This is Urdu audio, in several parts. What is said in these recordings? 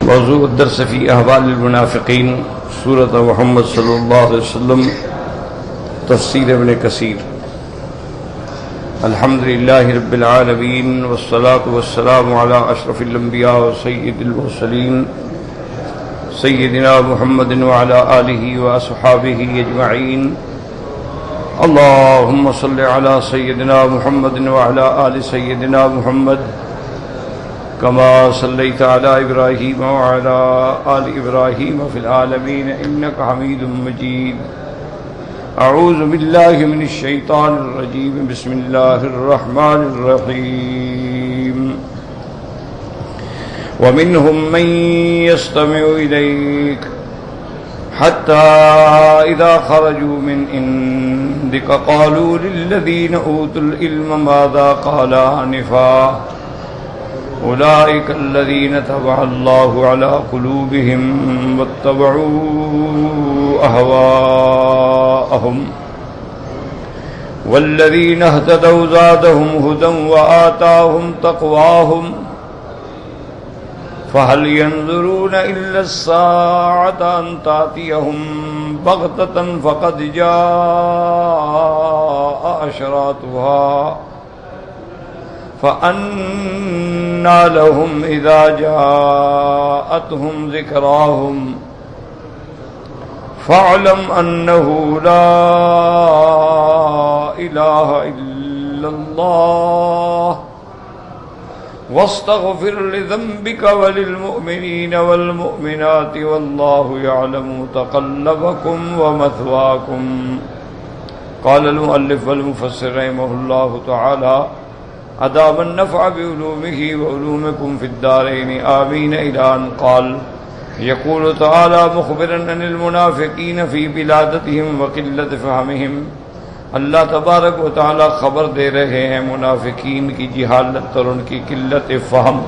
موضوع الدرس فی احوال المنافقین سورۃ محمد صلی اللہ علیہ وسلم تفسیر ابن کثیر۔ الحمدللہ رب العالمین والصلاة والسلام علی اشرف الانبیاء وسید المرسلین سیدنا محمد وعلی آلہ واصحابہ اجمعین۔ اللہم صل علی سیدنا محمد وعلی آل سیدنا محمد كما صليت على إبراهيم وعلى آل إبراهيم في العالمين إنك حميد مجيد۔ أعوذ بالله من الشيطان الرجيم، بسم الله الرحمن الرحيم۔ ومنهم من يستمع إليك حتى إذا خرجوا من عندك قالوا للذين أوتوا العلم ماذا قال آنفا أولئك الذين طبع الله على قلوبهم واتبعوا أهواءهم والذين اهتدوا زادهم هدى وآتاهم تقواهم فهل ينظرون إلا الساعة أن تأتيهم بغتة فقد جاء أشراطها فأنى لهم إذا جاءتهم ذكراهم فاعلم أنه لا إله إلا الله واستغفر لذنبك وللمؤمنين والمؤمنات والله يعلم متقلبكم ومثواكم۔ قال المؤلف والمفسر رحمه الله تعالى أدام النفع بعلومه وعلومكم في الدارين آمين إلى أن قال يقول تعالى مخبرا عن المنافقين في بلادتهم وقلة فهمهم۔ اللہ تبارک و تعالی خبر دے رہے ہیں منافقین کی جہالت اور ان کی قلت فہم۔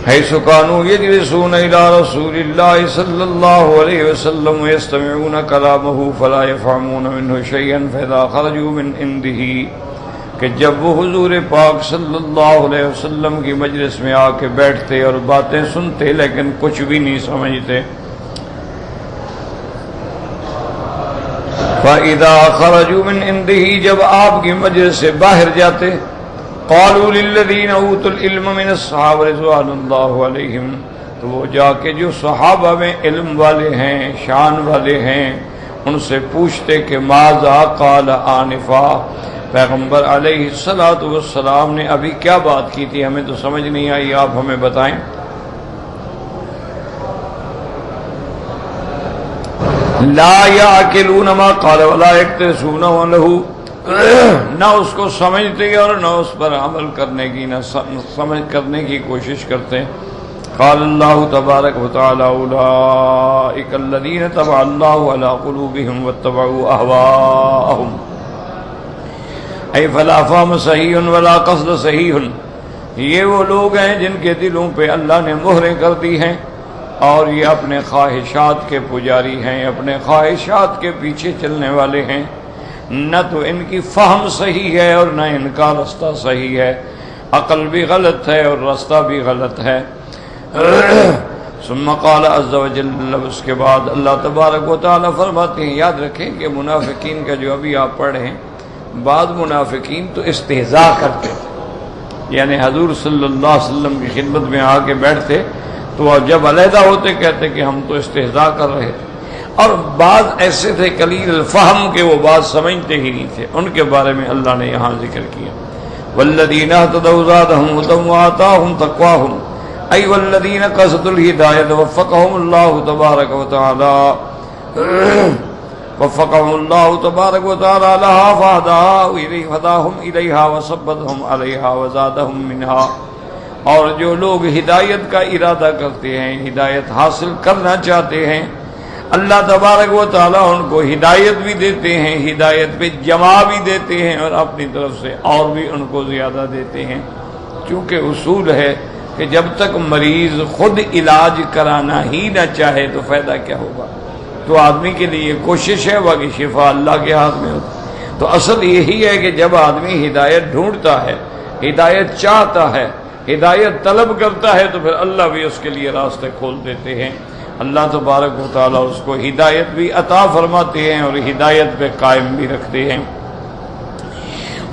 حيث كانوا يجلسون إلى رسول الله صلى الله عليه وسلم ويستمعون كلامه فلا يفهمون منه شيئا فإذا خرجوا من عنده، کہ جب وہ حضور پاک صلی اللہ علیہ وسلم کی مجلس میں آ کے بیٹھتے اور باتیں سنتے لیکن کچھ بھی نہیں سمجھتے۔ فَإِذَا خَرَجُوا مِنْ عِنْدِهِ، جب آپ کی مجلس سے باہر جاتے، قَالُوا لِلَّذِينَ أُوتُوا الْعِلْمَ مِنَ الصَّحَابَةِ رضوان اللہ علیہم، تو وہ جا کے جو صحابہ میں علم والے ہیں، شان والے ہیں، ان سے پوچھتے کہ ماذا قال آنفا، پیغمبر علیہ الصلوۃ والسلام نے ابھی کیا بات کی تھی، ہمیں تو سمجھ نہیں آئی، آپ ہمیں بتائیں۔ لا يعقلون ما قال ولا يقتصون له، نہ اس کو سمجھتے اور نہ اس پر عمل کرنے کی، نہ سمجھ کرنے کی کوشش کرتے۔ قال اللہ تبارک و تعالی اولئک الذین طبع اللہ علی قلوبہم واتبعوا اہواءہم، اے فلا فہم صحیح ولا قصد صحیح، یہ وہ لوگ ہیں جن کے دلوں پہ اللہ نے مہریں کر دی ہیں اور یہ اپنے خواہشات کے پجاری ہیں، اپنے خواہشات کے پیچھے چلنے والے ہیں، نہ تو ان کی فہم صحیح ہے اور نہ ان کا رستہ صحیح ہے، عقل بھی غلط ہے اور رستہ بھی غلط ہے۔ ثم قال عز وجل، اس کے بعد اللہ تبارک و تعالی فرماتے ہیں، یاد رکھیں کہ منافقین کا جو ابھی آپ پڑھ رہے ہیں، بعض منافقین تو استہزاء کرتے تھے، یعنی حضور صلی اللہ علیہ وسلم کی خدمت میں آ کے بیٹھتے تو جب علیحدہ ہوتے کہتے کہ ہم تو استہزاء کر رہے تھے، اور بعض ایسے تھے قلیل الفہم کہ وہ بات سمجھتے ہی نہیں تھے، ان کے بارے میں اللہ نے یہاں ذکر کیا۔ والذین اہتدوا زادہم ہدی وآتاہم تقواہم، ای والذین قصدوا الہدایۃ وفقہم اللہ تبارک و تعالی وفقهم اللہ تبارک و تعالی لها فہداہم الیہا وثبتہم علیہا وزادہم منہا، اور جو لوگ ہدایت کا ارادہ کرتے ہیں، ہدایت حاصل کرنا چاہتے ہیں، اللہ تبارک و تعالی ان کو ہدایت بھی دیتے ہیں، ہدایت پہ جمع بھی دیتے ہیں اور اپنی طرف سے اور بھی ان کو زیادہ دیتے ہیں، کیونکہ اصول ہے کہ جب تک مریض خود علاج کرانا ہی نہ چاہے تو فائدہ کیا ہوگا، تو آدمی کے لیے کوشش ہے، باقی شفا اللہ کے ہاتھ میں ہوتی۔ تو اصل یہی ہے کہ جب آدمی ہدایت ڈھونڈتا ہے، ہدایت چاہتا ہے، ہدایت طلب کرتا ہے تو پھر اللہ بھی اس کے لیے راستے کھول دیتے ہیں۔ اللہ تبارک و تعالیٰ اس کو ہدایت بھی عطا فرماتے ہیں اور ہدایت پہ قائم بھی رکھتے ہیں۔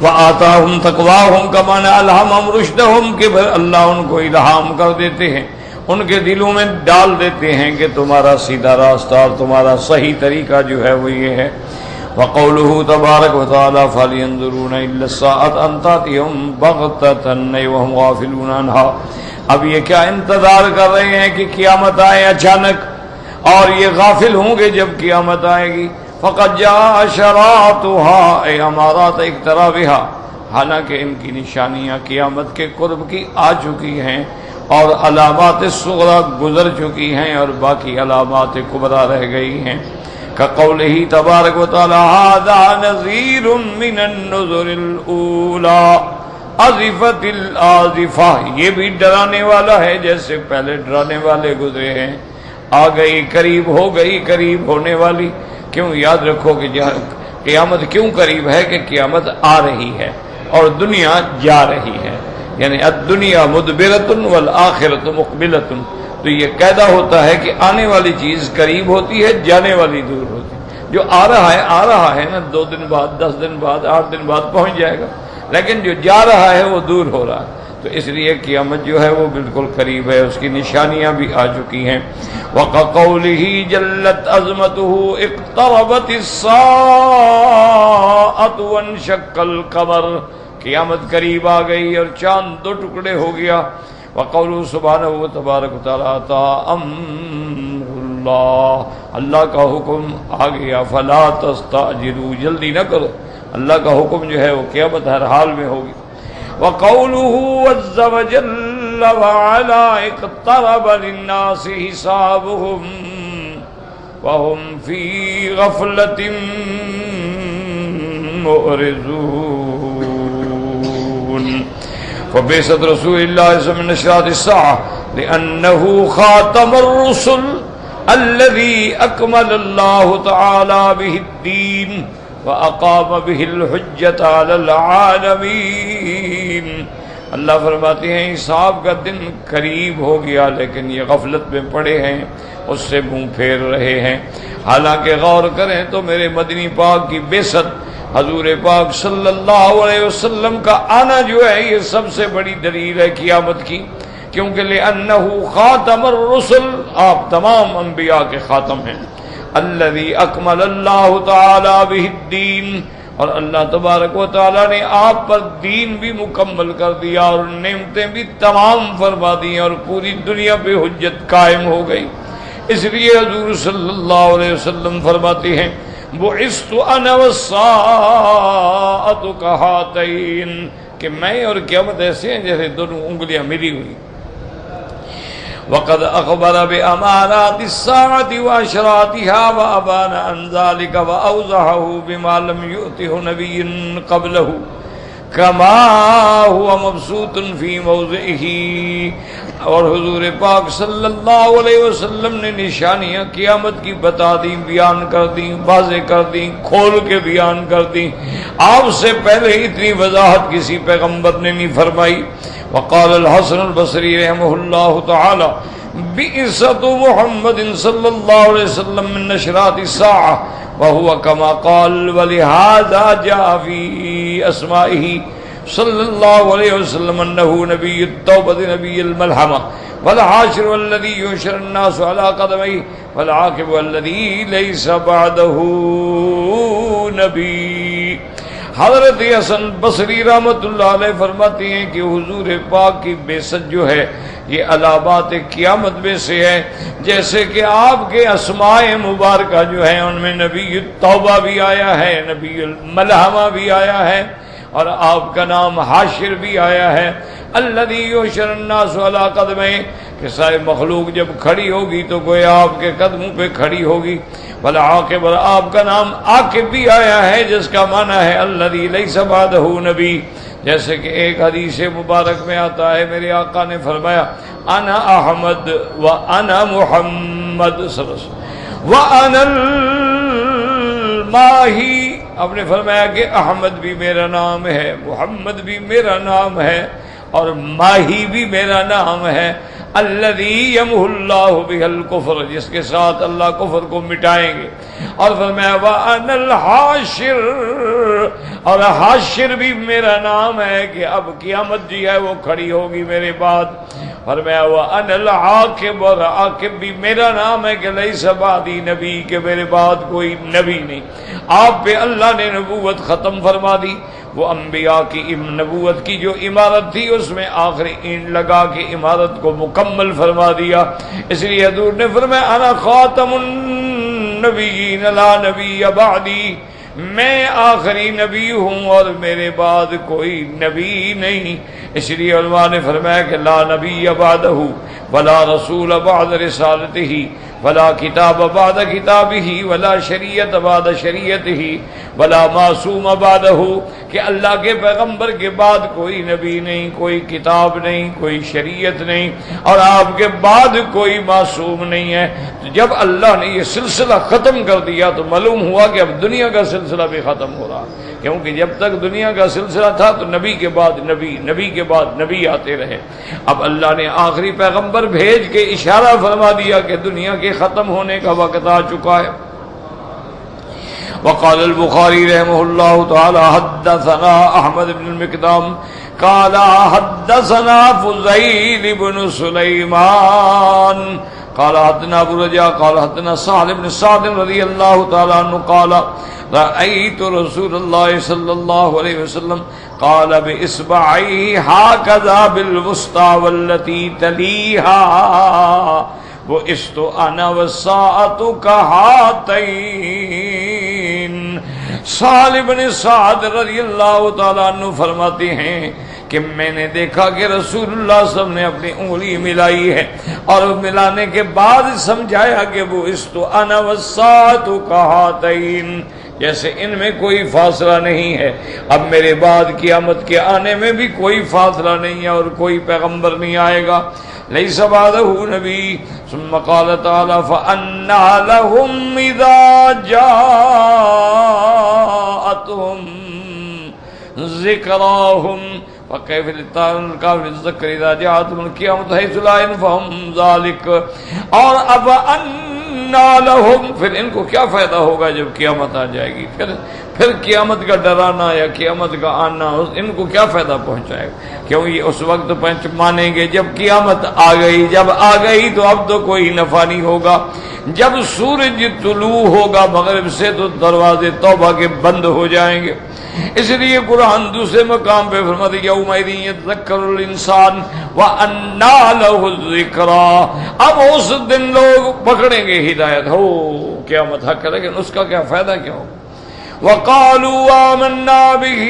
وَآتَاهُمْ تَقْوَاهُمْ كَمَا أَلْهَمَهُمْ رُشْدَهُمْ کہ پھر اللہ ان کو الہام کر دیتے ہیں، ان کے دلوں میں ڈال دیتے ہیں کہ تمہارا سیدھا راستہ اور تمہارا صحیح طریقہ جو ہے وہ یہ ہے۔ وَقَوْلُهُ تَبَارَكَ وَتَعَالَى فَلْيَنظُرُوا إِلَّا السَّاعَةَ أَن تَأْتِيَهُمْ بَغْتَةً وَهُمْ غَافِلُونَ عَنْهَا، اب یہ کیا انتظار کر رہے ہیں کہ قیامت آئے اچانک اور یہ غافل ہوں گے جب قیامت آئے گی۔ فَقَدْ جَاءَ أَشْرَاطُهَا اے امارات اقترابها، حالانکہ ان کی نشانیاں قیامت کے قرب کی آ چکی ہیں اور علامات الصغریٰ گزر چکی ہیں اور باقی علامات کبریٰ رہ گئی ہیں۔ كقوله تبارک و تعالی هذا نذیر من النذر الاولى ازفت الازفہ، یہ بھی ڈرانے والا ہے جیسے پہلے ڈرانے والے گزرے ہیں۔ آ گئی، قریب ہو گئی، قریب ہونے والی۔ کیوں؟ یاد رکھو کہ قیامت کیوں قریب ہے کہ قیامت آ رہی ہے اور دنیا جا رہی ہے، یعنی الدنیا مدبرۃ والآخرۃ مقبلۃ، تو یہ قاعدہ ہوتا ہے کہ آنے والی چیز قریب ہوتی ہے، جانے والی دور ہوتی ہے۔ جو آ رہا ہے نا 2 دن بعد، 10 دن بعد، 8 دن بعد پہنچ جائے گا، لیکن جو جا رہا ہے وہ دور ہو رہا ہے، تو اس لیے قیامت جو ہے وہ بالکل قریب ہے، اس کی نشانیاں بھی آ چکی ہیں۔ وَقَقَوْلِهِ جَلَّتْ عَظْمَتُهُ اقْتَرَبَتِ السَّاعَةُ وَانشَقَّ الْقَمَرُ، قیامت قریب آ گئی اور چاند 2 ٹکڑے ہو گیا۔ وَقَوْلُهُ سُبْحَانَهُ وَتَبَارَكَ وَتَعَالَىٰ أَتَىٰ أَمْرُ اللَّهِ، اللہ کا حکم آ گیا، فَلَا تَسْتَعْجِلُوا، جلدی نہ کرو، اللہ کا حکم جو ہے وہ قیامت ہر حال میں ہوگی۔ وَقَوْلُهُ عَزَّ وَجَلَّ وَعَلَا اقْتَرَبَ لِلنَّاسِ حِسَابُهُمْ وَهُمْ فِي غَفْلَةٍ مُعْرِضُونَ۔ فبعثت رسول اللہ صلی اللہ علیہ وسلم من اشراط الساعة لأنه خاتم الرسل الذي أكمل الله تعالى به الدين وأقام به الحجة على العالمين۔ اللہ فرماتے ہیں حساب کا دن قریب ہو گیا لیکن یہ غفلت میں پڑے ہیں، اس سے منہ پھیر رہے ہیں۔ حالانکہ غور کریں تو میرے مدنی پاک کی بعثت، حضور پاک صلی اللہ علیہ وسلم کا آنا جو ہے یہ سب سے بڑی دلیل ہے قیامت کی، کیونکہ لأنہ خاتم الرسل، آپ تمام انبیاء کے خاتم ہیں۔ الذی اکمل اللہ تعالی بہ الدین، اور اللہ تبارک و تعالی نے آپ پر دین بھی مکمل کر دیا اور نعمتیں بھی تمام فرما دی اور پوری دنیا پہ حجت قائم ہو گئی۔ اس لیے حضور صلی اللہ علیہ وسلم فرماتے ہیں بعثت انا والساعۃ کہاتین، کہ میں اور قیامت ایسے ہیں جیسے دونوں انگلیاں ملی ہوئی۔ وقد اخبر بامارات الساعۃ واشراطها وابان عن ذلك واوضحه بما لم يؤته نبي قبله كما هو مبسوط في موضعه، اور حضور پاک صلی اللہ علیہ وسلم نے نشانیاں قیامت کی بتا دیں، بیان کر دیں، واضح کر دیں، کھول کے بیان کر دیں۔ آپ سے پہلے اتنی وضاحت کسی پیغمبر نے نہیں فرمائی۔ وقال الحسن البصری رحمہ اللہ تعالی بعثت محمد صلی اللہ علیہ وسلم من اشراط الساعة وهو كما قال ولهذا جاء في اسمائه صلی اللہ علیہ وسلم انه نبی التوبة نبی الملحمة والحاشر الذي يحشر الناس على قدميه والعاقب الذي ليس بعده نبی۔ حضرت حسن بصری رحمۃ اللہ علیہ فرماتے ہیں کہ حضور پاک کی بعثت جو ہے یہ علامات قیامت میں سے ہے، جیسے کہ آپ کے اسماء مبارکہ جو ہیں ان میں نبی التوبہ بھی آیا ہے، نبی الملحمہ بھی آیا ہے، اور آپ کا نام حاشر بھی آیا ہے۔ الذی یحشر الناس علی قدمہ، کہ سارے مخلوق جب کھڑی ہوگی تو گویا آپ کے قدموں پہ کھڑی ہوگی۔ والعاقب، آپ کا نام عاقب بھی آیا ہے جس کا معنی ہے الذی لیس بعدہ نبی، جیسے کہ ایک حدیث مبارک میں آتا ہے میرے آقا نے فرمایا انا احمد و انا محمد صلی اللہ علیہ وسلم و انا الماہی، آپ نے فرمایا کہ احمد بھی میرا نام ہے، محمد بھی میرا نام ہے، اور ماہی بھی میرا نام ہے، الذی یمحو اللہ بہ الکفر، جس کے ساتھ اللہ کفر کو مٹائیں گے۔ اور فرمایا وَأَنَا الْحَاشِرُ، اور حاشر بھی میرا نام ہے کہ اب قیامت جو ہے وہ کھڑی ہوگی میرے بعد۔ فرمایا وَأَنَا الْعَاقِبُ، اور عاقب بھی میرا نام ہے کہ لیس بعدی نبی، کہ میرے بعد کوئی نبی نہیں۔ آپ پہ اللہ نے نبوت ختم فرما دی، وہ انبیاء کی نبوت کی جو عمارت تھی اس میں آخری اینٹ لگا کے عمارت کو مکمل فرما دیا۔ اس لیے حضور نے فرمایا انا خاتم النبیین لا نبی بعدی، میں آخری نبی ہوں اور میرے بعد کوئی نبی نہیں۔ اس لیے علماء نے فرمایا کہ لا نبی بعدہ ولا رسول بعد رسالتہ ولا کتاب بعد کتابہ ولا شریعت بعد شریعتہ ولا معصوم بعدہ، کہ اللہ کے پیغمبر کے بعد کوئی نبی نہیں، کوئی کتاب نہیں، کوئی شریعت نہیں، اور آپ کے بعد کوئی معصوم نہیں ہے۔ تو جب اللہ نے یہ سلسلہ ختم کر دیا تو معلوم ہوا کہ اب دنیا کا سلسلہ بھی ختم ہو رہا، کیونکہ جب تک دنیا کا سلسلہ تھا تو نبی کے بعد نبی، نبی کے بعد نبی آتے رہے۔ اب اللہ نے آخری پیغمبر بھیج کے اشارہ فرما دیا کہ دنیا کے ختم ہونے کا وقت آ چکا ہے۔ وقال البخاری رحمہ اللہ تعالی حدثنا احمد بن المقدام قال حدثنا فضیل بن سلیمان قال حدثنا ابو رجاء قال حدثنا سهل بن سعد رضی اللہ تعالی عنہ قال رأيت رسول الله صلى الله عليه وسلم قال بإصبعيه هكذا بالوسطى والتي تليها وإست أنا والساعة كهاتين۔ سہل بن سعد رضی اللہ تعالیٰ عنہ فرماتے ہیں کہ میں نے دیکھا کہ رسول اللہ صلی اللہ علیہ وسلم نے اپنی انگلی ملائی ہے اور ملانے کے بعد سمجھایا کہ وہ است انا والساعة كهاتين، جیسے ان میں کوئی فاصلہ نہیں ہے، اب میرے بعد قیامت کے آنے میں بھی کوئی فاصلہ نہیں ہے اور کوئی پیغمبر نہیں آئے گا، لیس بعدہ نبی۔ ثم قال تعالی فأنى لهم اذا جاءتهم ذکراهم وكيف للكافر الذكر اذا جاءتهم القيامة حيث لا ينفعهم ذلك۔ اور اب لهم، پھر ان کو کیا فائدہ ہوگا جب قیامت آ جائے گی، پھر قیامت کا ڈرانا یا قیامت کا آنا ان کو کیا فائدہ پہنچائے گا، کیوں یہ اس وقت مانیں گے جب قیامت آ گئی، جب آ گئی تو اب تو کوئی نفع نہیں ہوگا۔ جب سورج طلوع ہوگا مغرب سے تو دروازے توبہ کے بند ہو جائیں گے۔ اس لیے قرآن دوسرے مقام پہ فرماتا ہے یومئذ یذکر الانسان وانى له الذکریٰ، اب اس دن لوگ پکڑیں گے ہدایت، ہو قیامت حق ہے لیکن اس کا کیا فائدہ کیا ہوگا۔ وقالوا آمنا به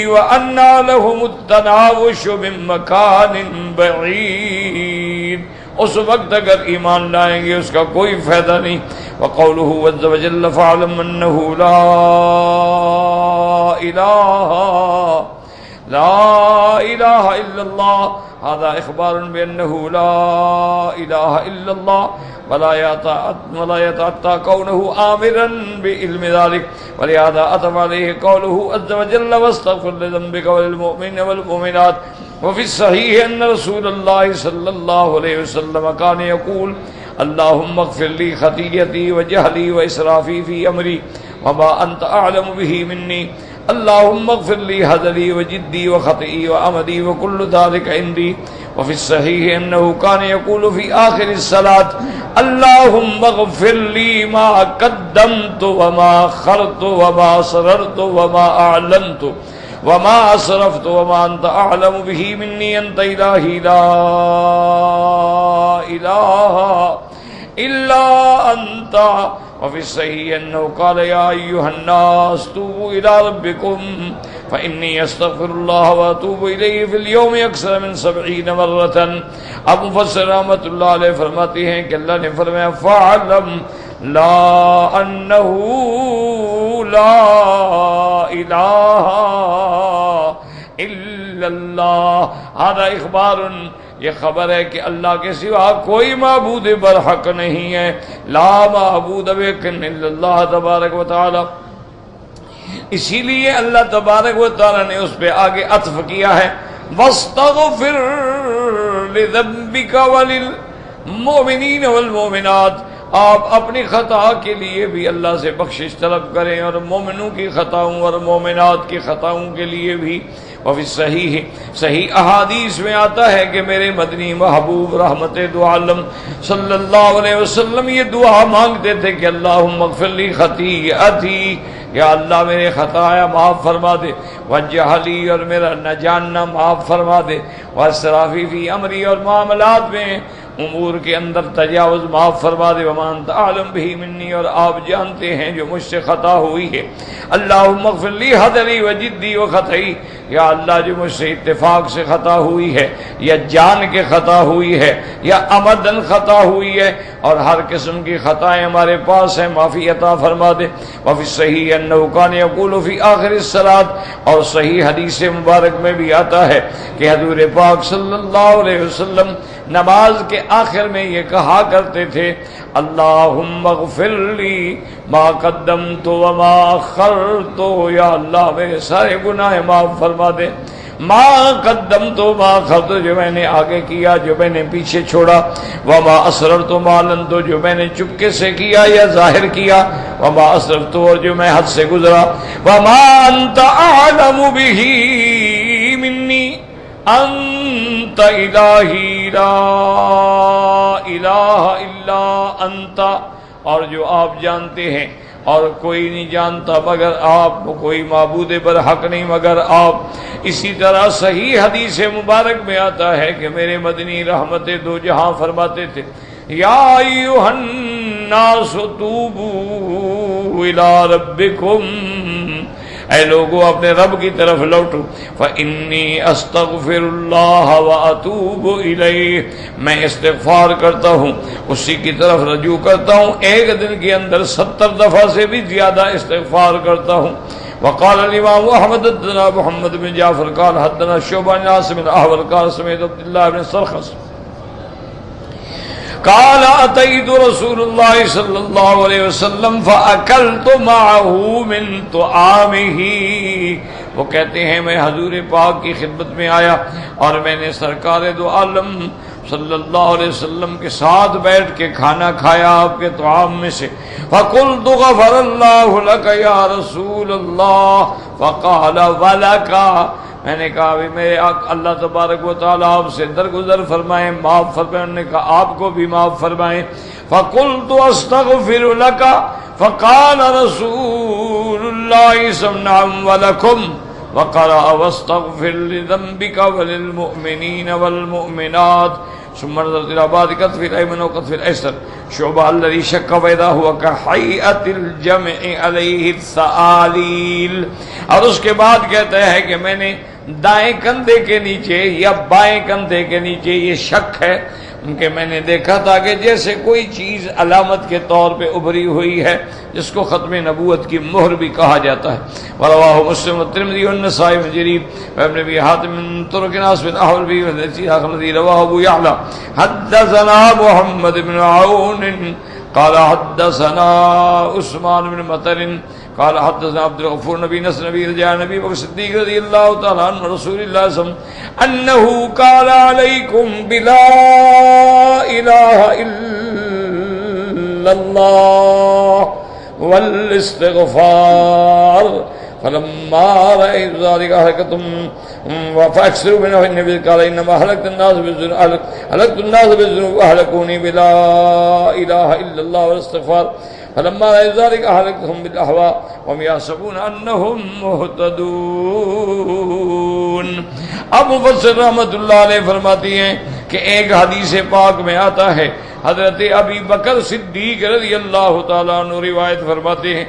وانى لهم التناوش من مكان بعید، اس وقت اگر ایمان لائیں گے اس کا کوئی فائدہ نہیں۔ وقوله عز وجل فاعلم انه لا اله الا الله، هذا اخبار بانه لا اله الا الله ولا يتأتى كونه آمرا بعلم ذلك، ولهذا أتم عليه قوله عز وجل واستغفر لذنبك وللمؤمنين والمؤمنات۔ وفي الصحيح أن رسول الله صلى الله عليه وسلم كان يقول اللهم اغفر لي خطيئتي وجهلي وإسرافي في أمري وما أنت أعلم به مني، اللهم اغفر لي هزلي وجدي وخطئي وأمدي وكل ذلك عندي۔ وفي الصحيح أنه كان يقول في آخر الصلاة اللهم اغفر لي ما قدمت وما أخرت وما أسررت وما أعلنت وما أسرفت وما أنت أعلم به مني أنت إلهي لا إله إلا أنت۔ وفي الصحيح أنه قال يا أيها الناس توبوا إلى ربكم فإني أستغفر الله وأتوب إليه في اليوم أكثر من 70 مرة۔ اب مفسر رحمۃ اللہ علیہ فرماتے ہیں کہ اللہ نے فرمایا فاعلم لا أنه لا إله إلا الله، هذا إخبار، یہ خبر ہے کہ اللہ کے سوا کوئی معبود برحق نہیں ہے، لا معبود بحق الا اللہ تبارک و تعالی۔ اسی لیے اللہ تبارک و تعالی نے اس پہ آگے عطف کیا ہے واستغفر لذنبک وللمؤمنین والمؤمنات، آپ اپنی خطا کے لیے بھی اللہ سے بخشش طلب کریں، اور مومنوں کی خطاؤں اور مومنات کی خطاؤں کے لیے بھی۔ وفی صحیح احادیث میں آتا ہے کہ میرے مدنی محبوب رحمت دو عالم صلی اللہ علیہ وسلم یہ دعا مانگتے تھے کہ اللہم اغفر لی خطیئتی، یا اللہ میرے خطایا معاف فرما دے، وجہلی اور میرا نہ جاننا معاف فرما دے، واسرافی فی امری اور معاملات میں امور کے اندر تجاوز معاف فرما دے، وما انت اعلم بہ منی اور آپ جانتے ہیں جو مجھ سے خطا ہوئی ہے، اللہم اغفر لی حضری وجدی وخطئی، یا اللہ جو مجھ سے اتفاق سے خطا ہوئی ہے یا جان کے خطا ہوئی ہے یا عمدن خطا ہوئی ہے، اور ہر قسم کی خطائیں ہمارے پاس ہیں، معافی عطا فرما دے۔ وفی صحیح انہ کان یقول فی آخر الصلاۃ، اور صحیح حدیث مبارک میں بھی آتا ہے کہ حضور پاک صلی اللہ علیہ وسلم نماز کے آخر میں یہ کہا کرتے تھے اللہم اغفر لی ما قدمت وما اخرت، یا اللہ میرے سارے گناہ معاف فرما دے، ما قدمت وما اخرت جو میں نے آگے کیا جو میں نے پیچھے چھوڑا، وما اسررت ما اعلنت جو میں نے چپکے سے کیا یا ظاہر کیا، وما اسرفت اور جو میں حد سے گزرا، وما انت اعلم بہ منی انت الہی لا الہ الا انت، اور جو آپ جانتے ہیں اور کوئی نہیں جانتا مگر آپ، کوئی معبود برحق نہیں مگر آپ۔ اسی طرح صحیح حدیث مبارک میں آتا ہے کہ میرے مدنی رحمت دو جہاں فرماتے تھے یا ایھا الناس توبوا الی ربکم، اے لوگو اپنے رب کی طرف لوٹو، فإنی استغفر اللہ واتوب الیہ، میں استغفار کرتا ہوں اسی کی طرف رجوع کرتا ہوں، ایک دن کے اندر 70 دفعہ سے بھی زیادہ استغفار کرتا ہوں۔ وقال الامام احمد حدثنا محمد بن جعفر قال حدثنا شعبہ بن عاصم الاحول قال سمعت عبد اللہ بن سرخس قال اتيت رسول الله صلى الله عليه وسلم فاكلت معه من طعامه، وہ کہتے ہیں میں حضور پاک کی خدمت میں آیا اور میں نے سرکار دو عالم صلی اللہ علیہ وسلم کے ساتھ بیٹھ کے کھانا کھایا آپ کے طعام میں سے، فقلت غفر اللہ لك یا رسول اللہ، فقال ولك، میں نے کہا بھی میرے اللہ تبارک و تعالیٰ آپ سے درگزر فرمائیں، معاف فرمائیں، انہوں نے کہا آپ کو بھی معاف فرمائیں، فقلت استغفر لك، فقال رسول اللہ سمعا ولکم، وقرأ واستغفر لذنبك وللمؤمنین والمؤمنات، ثم نظرت الى بعض كتف الايمن وكتف الايسر، شعبہ الذي شك فاذا هو كهيئة الجمع عليه الثآلیل، اور اس کے بعد کہتا ہے کہ میں نے دائیں کندھے کے نیچے یا بائیں کندھے کے نیچے یہ شک ہے کہ میں نے دیکھا تھا کہ جیسے کوئی چیز علامت کے طور پہ ابھری ہوئی ہے جس کو ختم نبوت کی مہر بھی کہا جاتا ہے۔ ورواه مسلم والترمذی والنسائی بن جریر وابن ابی حاتم من طرق ناس بن احول به الذي رواه ابو يعلى حدثنا محمد بن عون قال حدثنا عثمان بن مطر قال حدثنا عبد الغفور نبی نصر نبی رجاء نبی بکر صدیق رضی اللہ تعالی عنہ رسول اللہ صلی اللہ علیہ وسلم انه قال علیکم بلا الہ الا اللہ والاستغفار، فلما رأيت ذلك أهلكتم فأكثروا منه النبي قال إنما أهلكت الناس بالذنوب وأهلكوني بلا إله إلا الله والاستغفار، فلما رأيت ذلك أهلكتهم بالأهواء وهم يحسبون أنهم مهتدون۔ اب مفسر رحمت اللہ علیہ فرماتی ہیں کہ ایک حدیث پاک میں آتا ہے، حضرت ابی بکر صدیق رضی اللہ تعالیٰ عنہ روایت فرماتے ہیں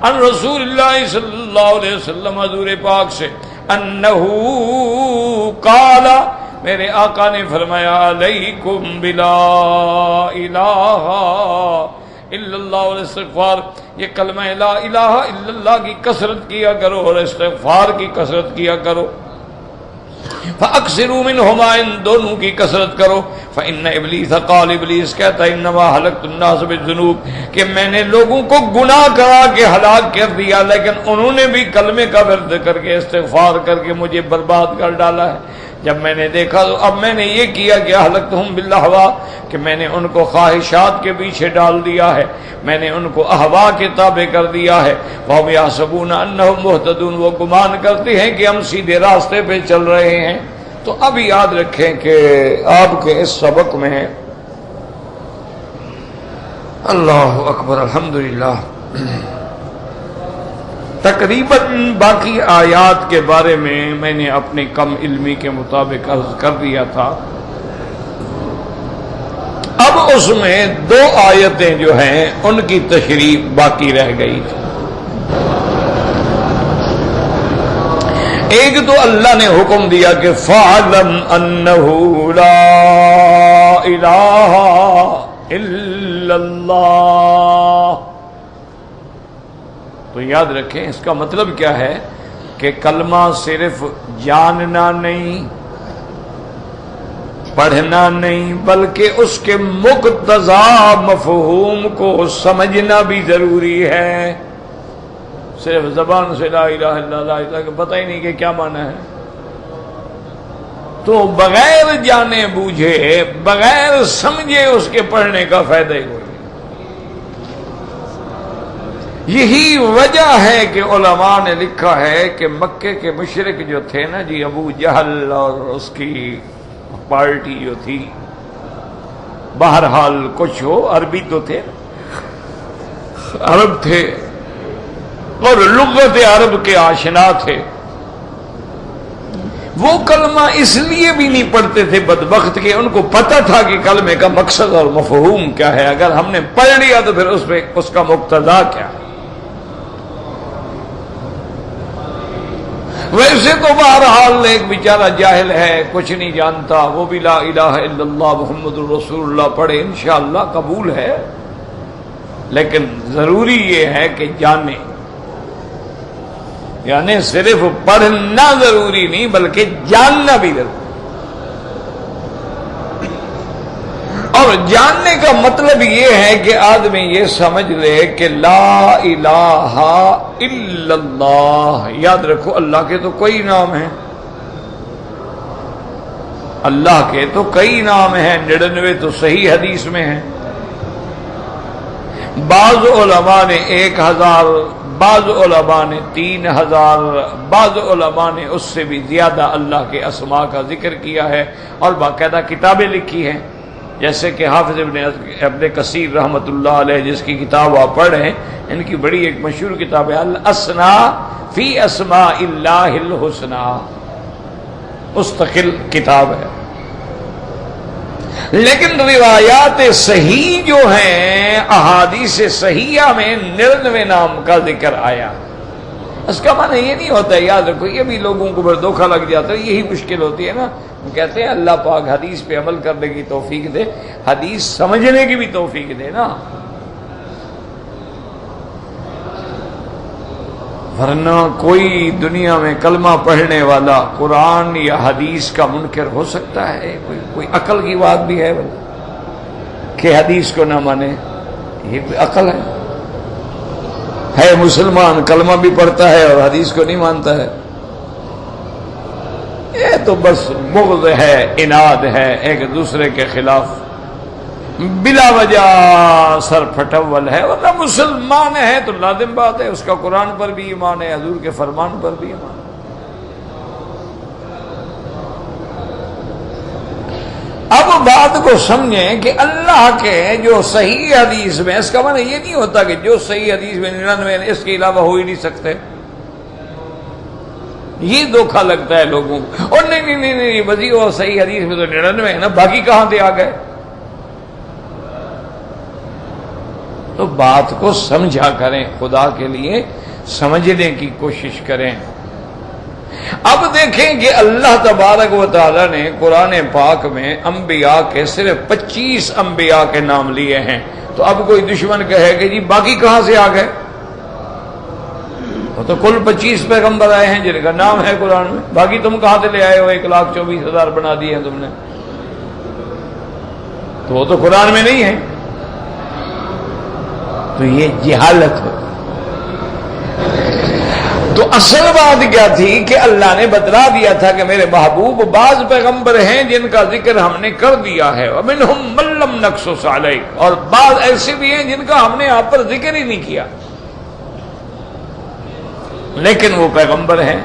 ان رسول اللہ صلی اللہ علیہ وسلم حضور پاک سے انہو قال، میرے آقا نے فرمایا علیکم بلا الہ الا اللہ والاستغفار، یہ کلمہ لا الہ الا اللہ کی کثرت کیا کرو اور استغفار کی کثرت کیا کرو۔ فَأَكْثِرُوا مِنْهُمَا ان دونوں کی کثرت کرو. فَإِنَّ إِبْلِيسَ قال ابلیس کہتا ہے انما ہلکت الناس بالذنوب کہ میں نے لوگوں کو گناہ کرا کے ہلاک کر دیا لیکن انہوں نے بھی کلمے کا ورد کر کے استغفار کر کے مجھے برباد کر ڈالا ہے. جب میں نے دیکھا تو اب میں نے یہ کیا کہ اہلکتہم بالہوا کہ میں نے ان کو خواہشات کے پیچھے ڈال دیا ہے, میں نے ان کو اہوا کے تابع کر دیا ہے. وَهُمْ يَحْسَبُونَ أَنَّهُمْ مُهْتَدُونَ وہ گمان کرتے ہیں کہ ہم سیدھے راستے پہ چل رہے ہیں. تو اب یاد رکھیں کہ آپ کے اس سبق میں اللہ اکبر الحمدللہ تقریباً باقی آیات کے بارے میں نے اپنی کم علمی کے مطابق عرض کر دیا تھا. اب اس میں 2 آیتیں جو ہیں ان کی تشریح باقی رہ گئی تھی. ایک تو اللہ نے حکم دیا کہ فَاعْلَمْ أَنَّهُ لَا إِلَٰهَ إِلَّا اللَّهُ. تو یاد رکھیں اس کا مطلب کیا ہے کہ کلمہ صرف جاننا نہیں, پڑھنا نہیں, بلکہ اس کے مقتضا مفہوم کو سمجھنا بھی ضروری ہے. صرف زبان سے لا الہ الا اللہ کا پتہ ہی نہیں کہ کیا معنی ہے, تو بغیر جانے بوجھے بغیر سمجھے اس کے پڑھنے کا فائدہ ہی کوئی. یہی وجہ ہے کہ علماء نے لکھا ہے کہ مکے کے مشرک جو تھے نا جی, ابو جہل اور اس کی پارٹی جو تھی, بہرحال کچھ ہو, عربی تو تھے, عرب تھے اور لغت عرب کے آشنا تھے. وہ کلمہ اس لیے بھی نہیں پڑھتے تھے بدبخت کہ ان کو پتہ تھا کہ کلمے کا مقصد اور مفہوم کیا ہے. اگر ہم نے پڑھ لیا تو پھر اس پہ اس کا مقتضا کیا ہے. ویسے تو بہرحال ایک بیچارہ جاہل ہے, کچھ نہیں جانتا, وہ بھی لا الہ الا اللہ محمد الرسول اللہ پڑھے, انشاءاللہ قبول ہے, لیکن ضروری یہ ہے کہ جانے, یعنی صرف پڑھنا ضروری نہیں بلکہ جاننا بھی ضروری. اور جاننے کا مطلب یہ ہے کہ آدمی یہ سمجھ لے کہ لا الہ الا اللہ. یاد رکھو اللہ کے تو کئی نام ہیں, اللہ کے تو کئی نام ہیں, 99 تو صحیح حدیث میں ہیں. بعض علماء نے 1000, بعض علماء نے 3000, بعض علماء نے اس سے بھی زیادہ اللہ کے اسماء کا ذکر کیا ہے اور باقاعدہ کتابیں لکھی ہیں. جیسے کہ حافظ ابن کثیر رحمۃ اللہ علیہ جس کی کتاب آپ پڑھ رہے ہیں, ان کی بڑی ایک مشہور کتاب ہے الاسناء فی اسماء اللہ الحسنی, مستقل کتاب ہے. لیکن روایات صحیح جو ہیں, احادیث صحیحہ میں 99 نام کا ذکر آیا. اس کا معنی یہ نہیں ہوتا ہے, یاد رکھو, یہ بھی لوگوں کو بڑا دھوکہ لگ جاتا ہے, یہی مشکل ہوتی ہے نا. کہتے ہیں اللہ پاک حدیث پہ عمل کرنے کی توفیق دے, حدیث سمجھنے کی بھی توفیق دے نا. ورنہ کوئی دنیا میں کلمہ پڑھنے والا قرآن یا حدیث کا منکر ہو سکتا ہے؟ کوئی عقل کی بات بھی ہے کہ حدیث کو نہ مانے؟ یہ کوئی عقل ہے مسلمان کلمہ بھی پڑھتا ہے اور حدیث کو نہیں مانتا ہے. یہ تو بس بغض ہے, اناد ہے, ایک دوسرے کے خلاف بلا وجہ سر پھٹول ہے. ورنہ مسلمان ہے تو لازم بات ہے اس کا قرآن پر بھی ایمان ہے, حضور کے فرمان پر بھی ایمان ہے. اب بات کو سمجھیں کہ اللہ کے جو صحیح حدیث میں, اس کا معنی یہ نہیں ہوتا کہ جو صحیح حدیث میں 99 اس کے علاوہ ہو ہی نہیں سکتے. یہ دھوکہ لگتا ہے لوگوں کو. اور نہیں وزیر اور صحیح حدیث میں تو 99 ہے نا, باقی کہاں سے آ گئے؟ تو بات کو سمجھا کریں, خدا کے لیے سمجھنے کی کوشش کریں. اب دیکھیں کہ اللہ تبارک و تعالی نے قرآن پاک میں انبیاء کے صرف 25 انبیاء کے نام لیے ہیں. تو اب کوئی دشمن کہے کہ جی باقی کہاں سے آ گئے؟ وہ تو کل 25 پیغمبر آئے ہیں جن کا نام ہے قرآن میں، باقی تم کہاں سے لے آئے ہو 1,24,000 بنا دیے ہیں تم نے، تو وہ تو قرآن میں نہیں ہے. تو یہ جہالت ہو. تو اصل بات کیا تھی کہ اللہ نے بتلا دیا تھا کہ میرے محبوب بعض پیغمبر ہیں جن کا ذکر ہم نے کر دیا ہے، وَمِنْهُمْ مَن لَّمْ نَقْصُصْ عَلَيْكَ، اور بعض ایسے بھی ہیں جن کا ہم نے آپ پر ذکر ہی نہیں کیا، لیکن وہ پیغمبر ہیں.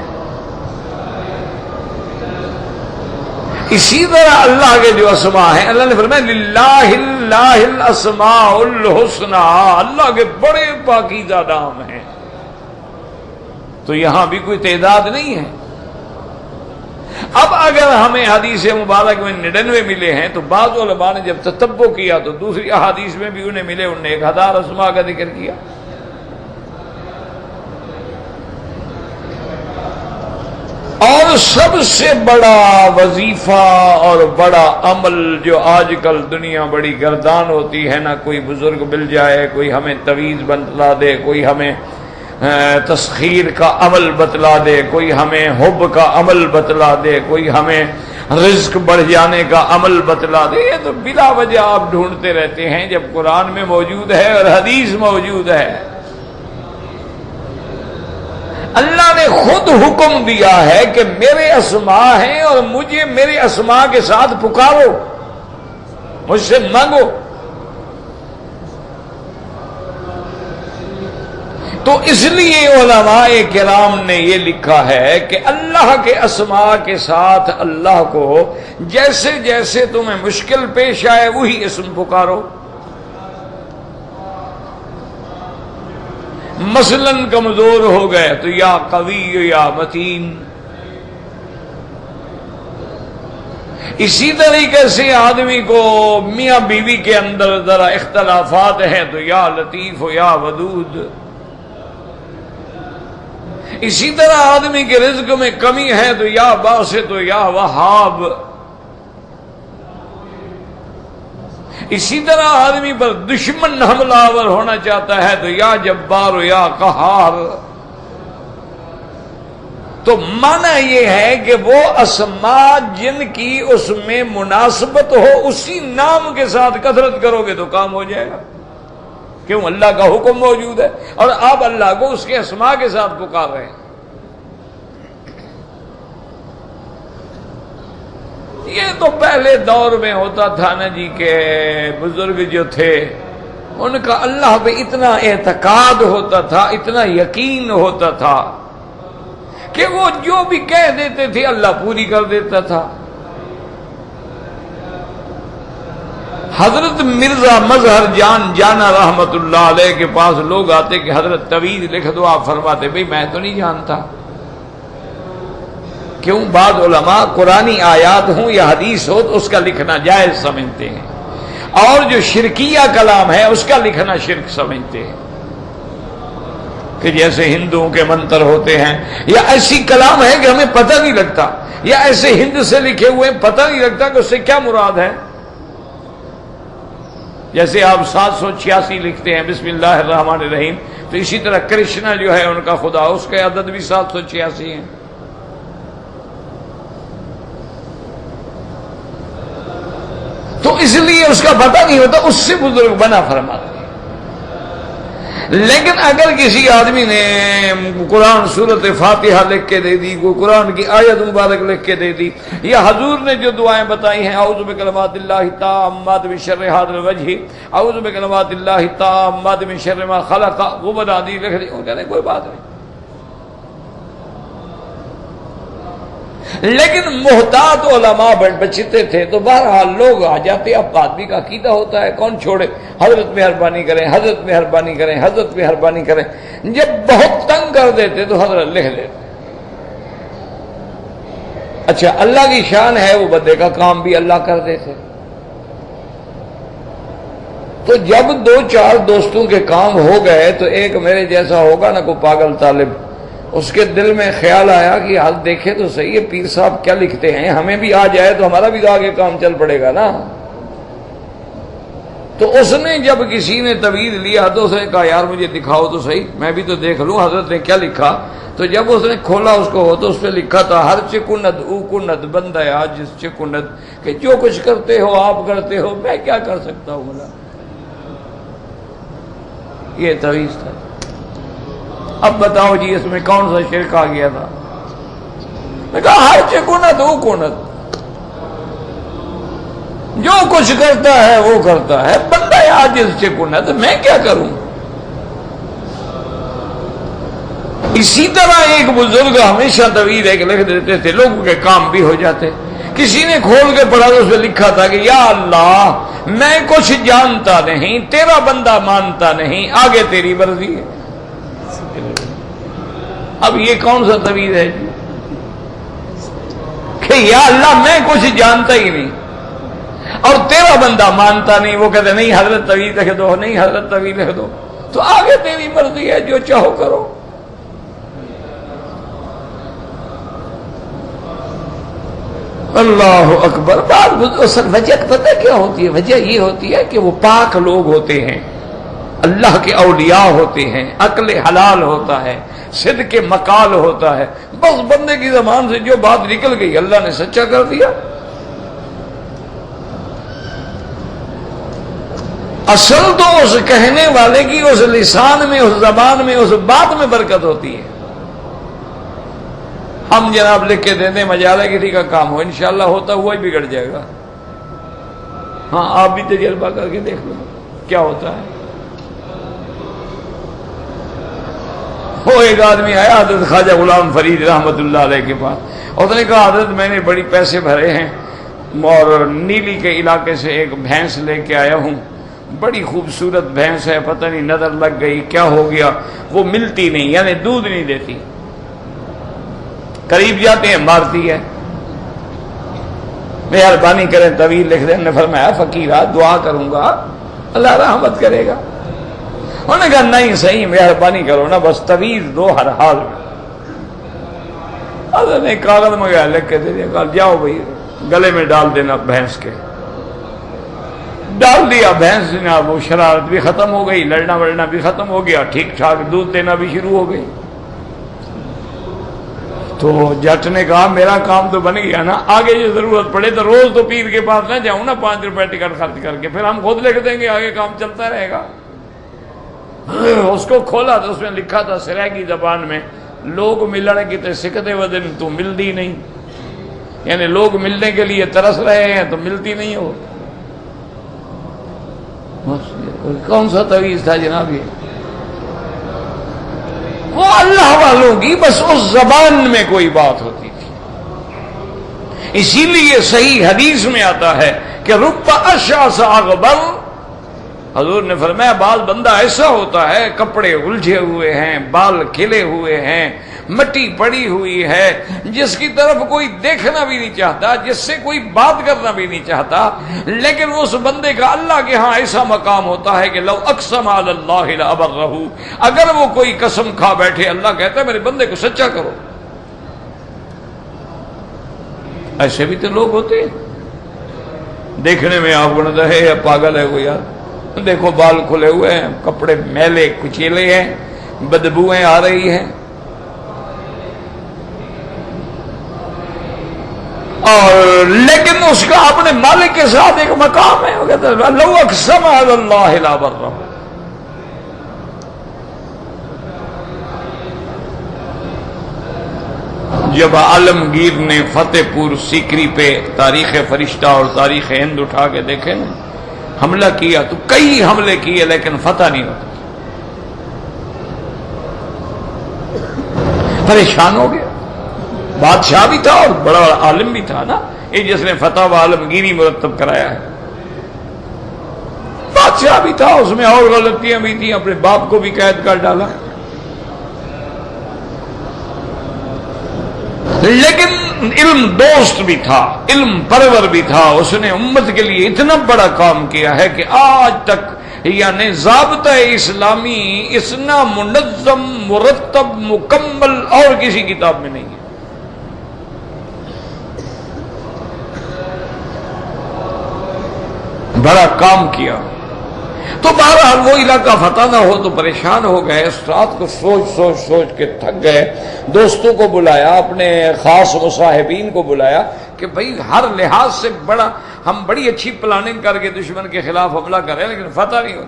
اسی طرح اللہ کے جو اسماء ہیں، اللہ نے فرمایا للہ اللہ الاسماء الحسنى، اللہ کے بڑے پاکیزہ نام ہیں. تو یہاں بھی کوئی تعداد نہیں ہے. اب اگر ہمیں حدیث مبارک میں 99 ملے ہیں تو بعض علماء نے جب تتبع کیا تو دوسری احادیث میں بھی انہیں ملے، انہوں نے 1000 اسماء کا ذکر کیا. اور سب سے بڑا وظیفہ اور بڑا عمل جو آج کل دنیا بڑی گردان ہوتی ہے نا، کوئی بزرگ مل جائے، کوئی ہمیں تویز بتلا دے، کوئی ہمیں تسخیر کا عمل بتلا دے، کوئی ہمیں حب کا عمل بتلا دے، کوئی ہمیں رزق بڑھ جانے کا عمل بتلا دے، یہ تو بلا وجہ آپ ڈھونڈتے رہتے ہیں جب قرآن میں موجود ہے اور حدیث موجود ہے. اللہ نے خود حکم دیا ہے کہ میرے اسماء ہیں اور مجھے میرے اسماء کے ساتھ پکارو، مجھ سے مانگو. تو اس لیے علماء کرام نے یہ لکھا ہے کہ اللہ کے اسماء کے ساتھ اللہ کو جیسے جیسے تمہیں مشکل پیش آئے وہی اسم پکارو. مثلا کمزور ہو گئے تو یا قوی یا متین. اسی طریقے سے آدمی کو میاں بیوی کے اندر ذرا اختلافات ہیں تو یا لطیف ہو یا ودود. اسی طرح آدمی کے رزق میں کمی ہے تو یا باسط ہو یا وہاب. اسی طرح آدمی پر دشمن حملہ آور ہونا چاہتا ہے تو یا جبار ہو یا قہار. تو معنی یہ ہے کہ وہ اسماء جن کی اس میں مناسبت ہو اسی نام کے ساتھ کثرت کرو گے تو کام ہو جائے گا. کیوں؟ اللہ کا حکم موجود ہے اور آپ اللہ کو اس کے اسماء کے ساتھ پکار رہے ہیں. یہ تو پہلے دور میں ہوتا تھا نا جی کہ بزرگ جو تھے ان کا اللہ پہ اتنا اعتقاد ہوتا تھا، اتنا یقین ہوتا تھا کہ وہ جو بھی کہہ دیتے تھے اللہ پوری کر دیتا تھا. حضرت مرزا مظہر جان جانا رحمت اللہ علیہ کے پاس لوگ آتے کہ حضرت طویل لکھ دو، آپ فرماتے بھئی میں تو نہیں جانتا. کیوں؟ بعض علماء قرآنی آیات ہوں یا حدیث ہو تو اس کا لکھنا جائز سمجھتے ہیں، اور جو شرکیہ کلام ہے اس کا لکھنا شرک سمجھتے ہیں. کہ جیسے ہندوؤں کے منتر ہوتے ہیں یا ایسی کلام ہے کہ ہمیں پتہ نہیں لگتا، یا ایسے ہند سے لکھے ہوئے پتہ نہیں لگتا کہ اس سے کیا مراد ہے. جیسے آپ 786 لکھتے ہیں بسم اللہ الرحمن الرحیم، تو اسی طرح کرشنا جو ہے ان کا خدا، اس کے عدد بھی 786 ہیں. تو اس لیے اس کا پتہ نہیں ہوتا، اس سے بزرگ بنا فرماتے. لیکن اگر کسی آدمی نے قرآن سورت فاتحہ لکھ کے دے دی، کوئی قرآن کی آیت مبارک لکھ کے دے دی، یا حضور نے جو دعائیں بتائی ہیں اعوذ بکلمات اللہ التامات من شر ھذا الوجہ، اعوذ بکلمات اللہ التامات من شر ما خلق، وہ بتا دی لکھ دی، وہ کہتے ہیں کوئی بات نہیں. لیکن محتاط علماء بچتے تھے تو بہرحال لوگ آ جاتے. اب آدمی کا عقیدہ ہوتا ہے کون چھوڑے، حضرت مہربانی کریں، حضرت مہربانی کریں، حضرت مہربانی کریں. جب بہت تنگ کر دیتے تو حضرت لکھ دیتے. اچھا اللہ کی شان ہے وہ بندے کا کام بھی اللہ کر دیتے. تو جب 2-4 دوستوں کے کام ہو گئے تو ایک میرے جیسا ہوگا نا کوئی پاگل طالب، اس کے دل میں خیال آیا کہ حال دیکھے تو صحیح ہے پیر صاحب کیا لکھتے ہیں، ہمیں بھی آ جائے تو ہمارا بھی آگے کام چل پڑے گا نا. تو اس نے جب کسی نے تویز لیا تو اس نے کہا یار مجھے دکھاؤ تو صحیح، میں بھی تو دیکھ لوں حضرت نے کیا لکھا. تو جب اس نے کھولا اس کو تو اس پہ لکھا تھا ہر چکند او کند بندہ عاجز چکند، کہ جو کچھ کرتے ہو آپ کرتے ہو، میں کیا کر سکتا ہوں. بولا یہ تویز تھا. اب بتاؤ جی اس میں کون سا شرک آ گیا تھا؟ میں کہا ہر چکند او کند، جو کچھ کرتا ہے وہ کرتا ہے، بندہ عاجز چکند، میں کیا کروں. اسی طرح ایک بزرگ ہمیشہ طویل ایک لکھ دیتے تھے، لوگوں کے کام بھی ہو جاتے. کسی نے کھول کے پڑھا تو اس پہ لکھا تھا کہ یا اللہ میں کچھ جانتا نہیں، تیرا بندہ مانتا نہیں، آگے تیری مرضی ہے. اب یہ کون سا طویل ہے جی کہ یا اللہ میں کچھ جانتا ہی نہیں اور تیرا بندہ مانتا نہیں. وہ کہتے نہیں حضرت طویل لکھ دو، نہیں حضرت طویل لکھ دو، تو آگے تیری مرضی ہے، جو چاہو کرو. اللہ اکبر. وجہ پتہ کیا ہوتی ہے؟ وجہ یہ ہوتی ہے کہ وہ پاک لوگ ہوتے ہیں، اللہ کے اولیاء ہوتے ہیں، عقل حلال ہوتا ہے، صدق مقال ہوتا ہے. بس بندے کی زبان سے جو بات نکل گئی اللہ نے سچا کر دیا. اصل تو اس کہنے والے کی اس لسان میں، اس زبان میں، اس بات میں برکت ہوتی ہے. ہم جناب لکھ کے دیتے مجالہ کسی کا کام ہو، انشاءاللہ ہوتا ہوا ہی بگڑ جائے گا. ہاں آپ بھی تجربہ کر کے دیکھ لو کیا ہوتا ہے. وہ ایک آدمی آیا حضرت خواجہ غلام فرید رحمت اللہ علیہ کے پاس، اس نے کہا حضرت میں نے بڑی پیسے بھرے ہیں اور نیلی کے علاقے سے ایک بھینس لے کے آیا ہوں، بڑی خوبصورت بھینس ہے، پتہ نہیں نظر لگ گئی کیا ہو گیا، وہ ملتی نہیں، یعنی دودھ نہیں دیتی، قریب جاتے ہیں مارتی ہے. مہربانی کریں طویل لکھ دیں. نے فرمایا فقیرہ دعا کروں گا اللہ رحمت کرے گا. انہوں نے کہا نہیں صحیح مہربانی کرو نا، بس طویل دو ہر حال میں. حضرت نے کاغذ منگایا لکھ کے دے دیا، کہا جاؤ بھائی گلے میں ڈال دینا بھینس کے. ڈال دیا. بھینس نے وہ شرارت بھی ختم ہو گئی، لڑنا وڑنا بھی ختم ہو گیا، ٹھیک ٹھاک دودھ دینا بھی شروع ہو گئی. تو جٹ نے کہا میرا کام تو بن گیا نا، آگے جو ضرورت پڑے تو روز تو پیر کے پاس نہ جاؤں نا 5 روپے ٹکٹ خرچ کر کے، پھر ہم خود لکھ دیں گے، آگے کام چلتا رہے گا. اس کو کھولا تو اس میں لکھا تھا سرائیکی زبان میں، لوگ ملنے کی تو سکھتے و دن تو ملتی نہیں، یعنی لوگ ملنے کے لیے ترس رہے ہیں تو ملتی نہیں ہو. کون سا تویز تھا جناب یہ؟ وہ اللہ والوں کی بس اس زبان میں کوئی بات ہوتی تھی. اسی لیے صحیح حدیث میں آتا ہے کہ رب اشعث اغبر، حضور نے فرمایا بعض بندہ ایسا ہوتا ہے کپڑے الجھے ہوئے ہیں، بال کھلے ہوئے ہیں، مٹی پڑی ہوئی ہے، جس کی طرف کوئی دیکھنا بھی نہیں چاہتا، جس سے کوئی بات کرنا بھی نہیں چاہتا، لیکن اس بندے کا اللہ کے ہاں ایسا مقام ہوتا ہے کہ لو اقسم علی اللہ لابرہ، اگر وہ کوئی قسم کھا بیٹھے اللہ کہتا ہے میرے بندے کو سچا کرو. ایسے بھی تو لوگ ہوتے ہیں دیکھنے میں آپ کو نظر ہے پاگل ہے وہ یار، دیکھو بال کھلے ہوئے ہیں، کپڑے میلے کچیلے ہیں، بدبوئیں آ رہی ہیں، اور لیکن اس کا اپنے مالک کے ساتھ ایک مقام ہے. وہ کہتا ہے لو اقسم علی اللہ لابرہ. جب عالمگیر نے فتح پور سیکری پہ تاریخ فرشتہ اور تاریخ ہند اٹھا کے دیکھے نا، حملہ کیا تو کئی حملے کیے لیکن فتح نہیں ہوتا، پریشان ہو گیا. بادشاہ بھی تھا اور بڑا عالم بھی تھا نا، یہ جس نے فتح و عالمگیری مرتب کرایا ہے. بادشاہ بھی تھا، اس میں اور غلطیاں بھی تھیں، اپنے باپ کو بھی قید کر ڈالا، لیکن علم دوست بھی تھا، علم پرور بھی تھا. اس نے امت کے لیے اتنا بڑا کام کیا ہے کہ آج تک یعنی ضابطہ اسلامی اتنا منظم مرتب مکمل اور کسی کتاب میں نہیں ہے. بڑا کام کیا. تو بہرحال وہ علاقہ فتح نہ ہو تو پریشان ہو گئے، اس رات کو سوچ کے تھک گئے، دوستوں کو بلایا، اپنے خاص مصاحبین کو بلایا کہ بھئی ہر لحاظ سے ہم بڑی اچھی پلاننگ کر کے دشمن کے خلاف حملہ کر رہے ہیں لیکن فتح نہیں ہو۔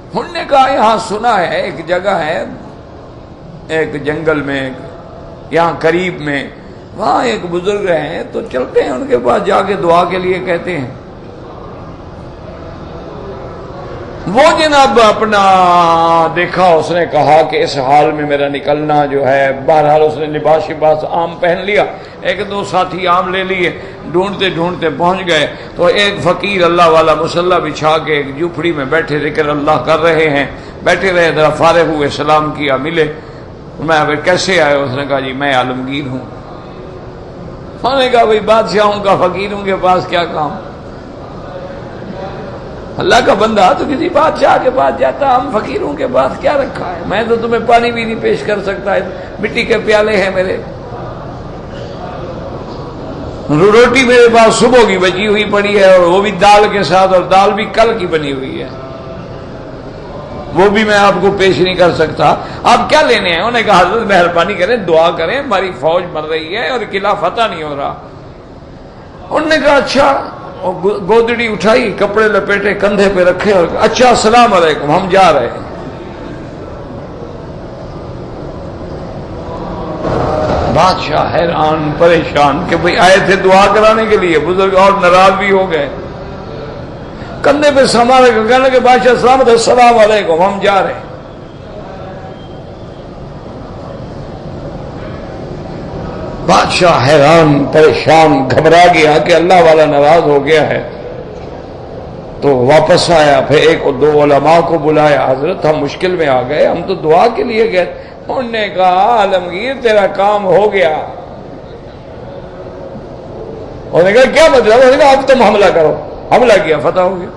انہوں نے کہا یہاں سنا ہے ایک جگہ ہے، ایک جنگل میں یہاں قریب میں، وہاں ایک بزرگ ہیں، تو چلتے ہیں ان کے پاس، جا کے دعا کے لیے کہتے ہیں۔ وہ جناب اپنا دیکھا، اس نے کہا کہ اس حال میں میرا نکلنا جو ہے، بہرحال اس نے لباس عام پہن لیا، ایک دو ساتھی عام لے لیے، ڈھونڈتے ڈھونڈتے پہنچ گئے تو ایک فقیر اللہ والا مصلی بچھا کے ایک جھوپڑی میں بیٹھے ذکر اللہ کر رہے ہیں، بیٹھے رہے، ذرا فارغ ہوئے، سلام کیا، ملے، میں کیسے آئے؟ اس نے کہا جی میں عالمگیر ہوں۔ انہوں نے کہا بھائی بادشاہوں کا فقیروں کے پاس کیا کام؟ اللہ کا بندہ تو کسی بادشاہ کے پاس جاتا، ہم فقیروں کے پاس کیا رکھا ہے؟ میں تو تمہیں پانی بھی نہیں پیش کر سکتا، مٹی کے پیالے ہیں میرے، روٹی میرے پاس صبح کی بچی ہوئی پڑی ہے، اور وہ بھی دال کے ساتھ، اور دال بھی کل کی بنی ہوئی ہے، وہ بھی میں آپ کو پیش نہیں کر سکتا، آپ کیا لینے ہیں؟ انہوں نے کہا حضرت مہربانی کریں، دعا کریں، ہماری فوج مر رہی ہے اور قلعہ فتح نہیں ہو رہا۔ انہوں نے کہا اچھا، اور گودڑی اٹھائی، کپڑے لپیٹے، کندھے پہ رکھے، اور اچھا السلام علیکم، ہم جا رہے ہیں۔ بادشاہ حیران پریشان کہ بھئی آئے تھے دعا کرانے کے لیے، بزرگ اور ناراض بھی ہو گئے، کندھے پہ سامان رکھا، کہنے لگے بادشاہ سلامت، السلام علیکم، ہم جا رہے ہیں۔ بادشاہ حیران پریشان گھبرا گیا کہ اللہ والا ناراض ہو گیا ہے، تو واپس آیا، پھر ایک اور دو علماء کو بلایا، حضرت ہم مشکل میں آ گئے، ہم تو دعا کے لیے گئے۔ انہوں نے کہا عالمگیر تیرا کام ہو گیا۔ انہوں نے کہا کیا مطلب؟ انہوں نے کہا اب تم حملہ کرو، حملہ کیا، فتح ہو گیا۔